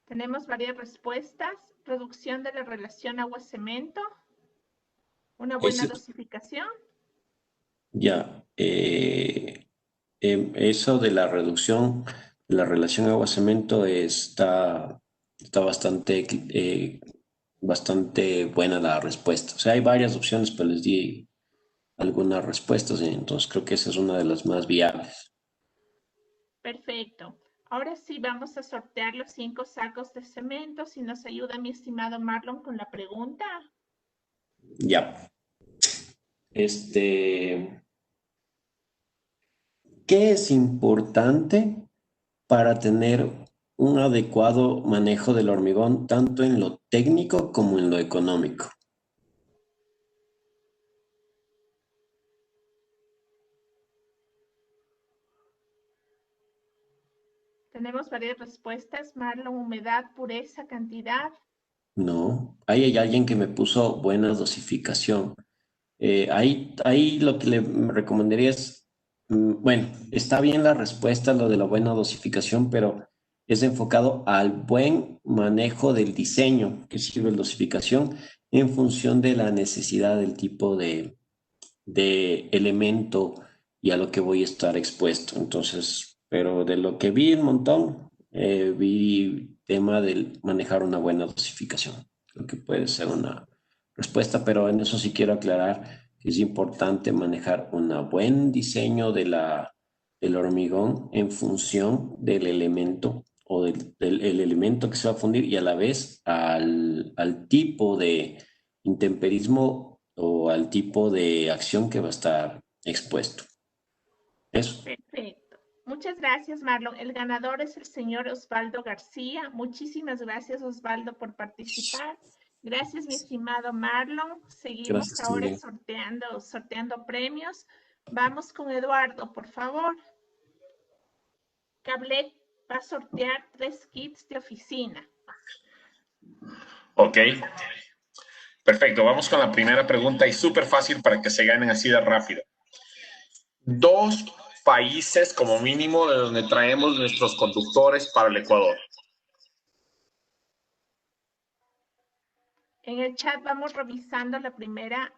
Tenemos varias respuestas. Reducción de la relación agua-cemento. Una buena dosificación. Ya, eso de la reducción de la relación agua-cemento está bastante buena la respuesta. O sea, hay varias opciones, pero les di algunas respuestas, y entonces creo que esa es una de las más viables. Perfecto. Ahora sí vamos a sortear los 5 sacos de cemento. Si nos ayuda mi estimado Marlon con la pregunta. Ya. ¿Qué es importante para tener un adecuado manejo del hormigón, tanto en lo técnico como en lo económico? Tenemos varias respuestas. Marlon, humedad, pureza, cantidad. No, ahí hay alguien que me puso buena dosificación. Ahí lo que le recomendaría es, bueno, está bien la respuesta, lo de la buena dosificación, pero es enfocado al buen manejo del diseño que sirve la dosificación en función de la necesidad del tipo de elemento y a lo que voy a estar expuesto. Entonces, pero de lo que vi un montón, vi tema del manejar una buena dosificación, lo que puede ser una respuesta, pero en eso sí quiero aclarar que es importante manejar un buen diseño del hormigón en función del elemento o el elemento que se va a fundir y a la vez al tipo de intemperismo o al tipo de acción que va a estar expuesto. Eso. Perfecto. Muchas gracias, Marlon. El ganador es el señor Osvaldo García. Muchísimas gracias, Osvaldo, por participar. Gracias, mi estimado Marlon. Seguimos Gracias ahora también. sorteando premios. Vamos con Eduardo, por favor. Cablet va a sortear 3 kits de oficina. Ok. Perfecto. Vamos con la primera pregunta y súper fácil para que se ganen así de rápido. 2 países como mínimo de donde traemos nuestros conductores para el Ecuador. En el chat vamos revisando la primera.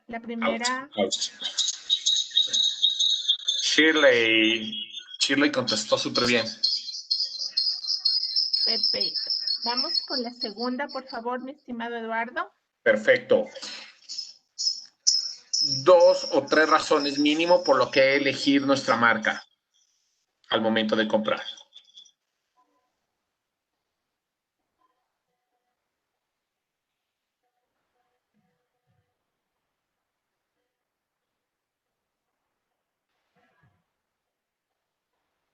Shirley contestó súper bien. Perfecto. Vamos con la segunda, por favor, mi estimado Eduardo. Perfecto. 2 o 3 razones mínimo por lo que elegir nuestra marca al momento de comprar.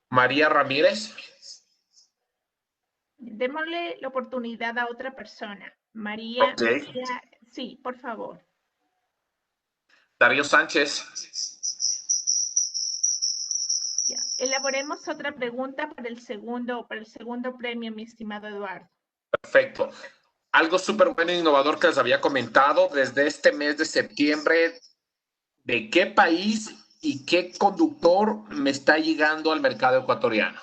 María Ramírez. Démosle la oportunidad a otra persona. María, Ok. sí, por favor. Darío Sánchez. Ya. Elaboremos otra pregunta para el segundo premio, mi estimado Eduardo. Perfecto. Algo súper bueno e innovador que les había comentado desde este mes de septiembre. ¿De qué país y qué conductor me está llegando al mercado ecuatoriano?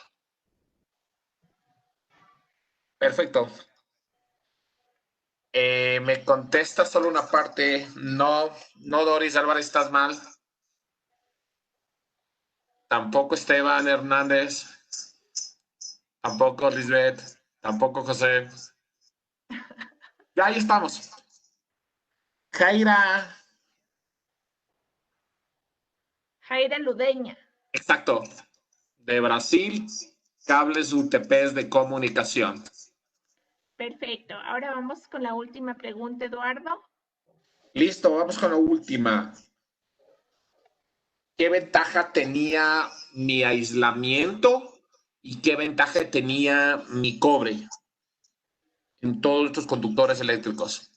Perfecto. Me contesta solo una parte. No, Doris Álvarez, estás mal. Tampoco Esteban Hernández. Tampoco Lisbeth. Tampoco José. Ya ahí estamos. Jaira. Jaira Ludeña. Exacto. De Brasil, cables UTPs de comunicación. Perfecto. Ahora vamos con la última pregunta, Eduardo. Listo, vamos con la última. ¿Qué ventaja tenía mi aislamiento y qué ventaja tenía mi cobre en todos estos conductores eléctricos?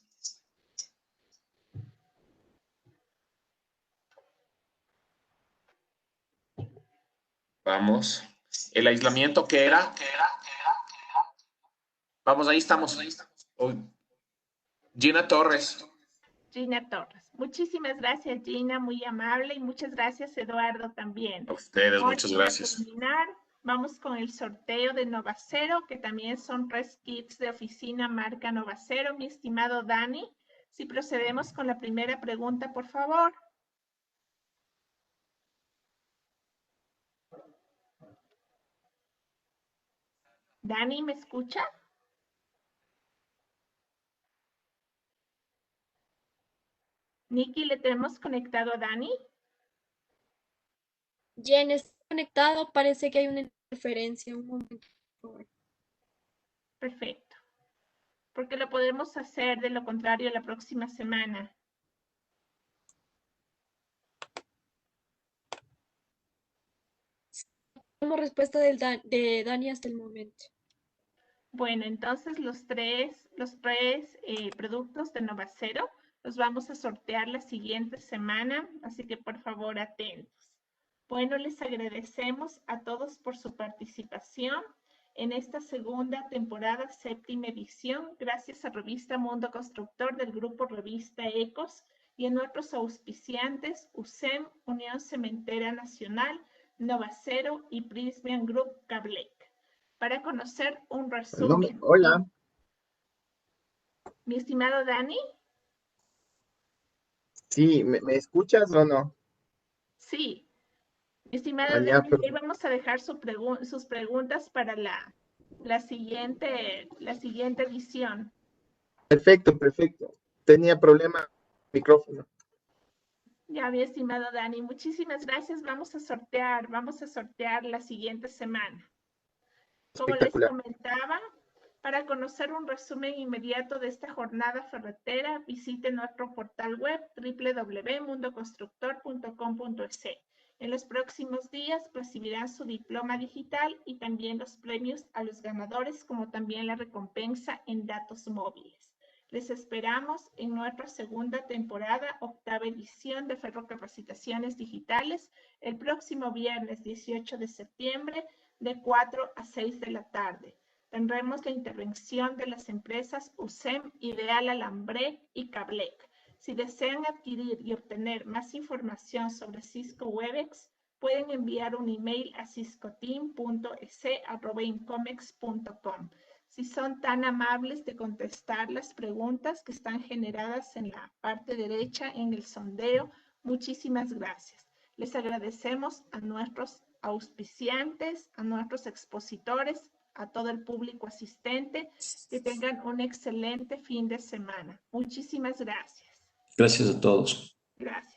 Vamos. ¿El aislamiento qué era? Vamos, ahí estamos. Gina Torres. Gina Torres. Muchísimas gracias, Gina, muy amable, y muchas gracias, Eduardo, también. A ustedes, Ahora, muchas para gracias. terminar, vamos con el sorteo de Novacero, que también son 3 kits de oficina marca Novacero. Mi estimado Dani, si procedemos con la primera pregunta, por favor. Dani, ¿me escucha? Nikki, ¿le tenemos conectado a Dani? Jen está conectado, parece que hay una interferencia. Un momento, por favor. Perfecto. Porque lo podemos hacer de lo contrario la próxima semana. Tenemos respuesta de Dani hasta el momento. Bueno, entonces los tres productos de Novacero los vamos a sortear la siguiente semana, así que por favor atentos. Bueno, les agradecemos a todos por su participación en esta segunda temporada, 7ª edición, gracias a Revista Mundo Constructor del Grupo Revista Ecos y a nuestros auspiciantes USEM, Unión Cementera Nacional, Novacero y Prismian Group Cablec. Para conocer un resumen. Hola. Mi estimado Dani. Sí, ¿me escuchas o no? Sí. Mi estimado Ya, Dani, ahí vamos a dejar sus preguntas para la siguiente edición. perfecto. Tenía problema con el micrófono. Ya, mi estimado Dani, muchísimas gracias. Vamos a sortear la siguiente semana. Como les Espectacular. comentaba, Para conocer un resumen inmediato de esta jornada ferretera, visite nuestro portal web www.mundoconstructor.com.es. En los próximos días recibirán su diploma digital y también los premios a los ganadores, como también la recompensa en datos móviles. Les esperamos en nuestra segunda temporada, octava edición de Ferrocapacitaciones Digitales, el próximo viernes 18 de septiembre de 4 a 6 de la tarde. Tendremos la intervención de las empresas USEM, Ideal Alambré y Cablec. Si desean adquirir y obtener más información sobre Cisco Webex, pueden enviar un email a ciscoteam.es@incomex.com. Si son tan amables de contestar las preguntas que están generadas en la parte derecha en el sondeo, muchísimas gracias. Les agradecemos a nuestros auspiciantes, a nuestros expositores, a todo el público asistente. Que tengan un excelente fin de semana. Muchísimas gracias. Gracias a todos. Gracias.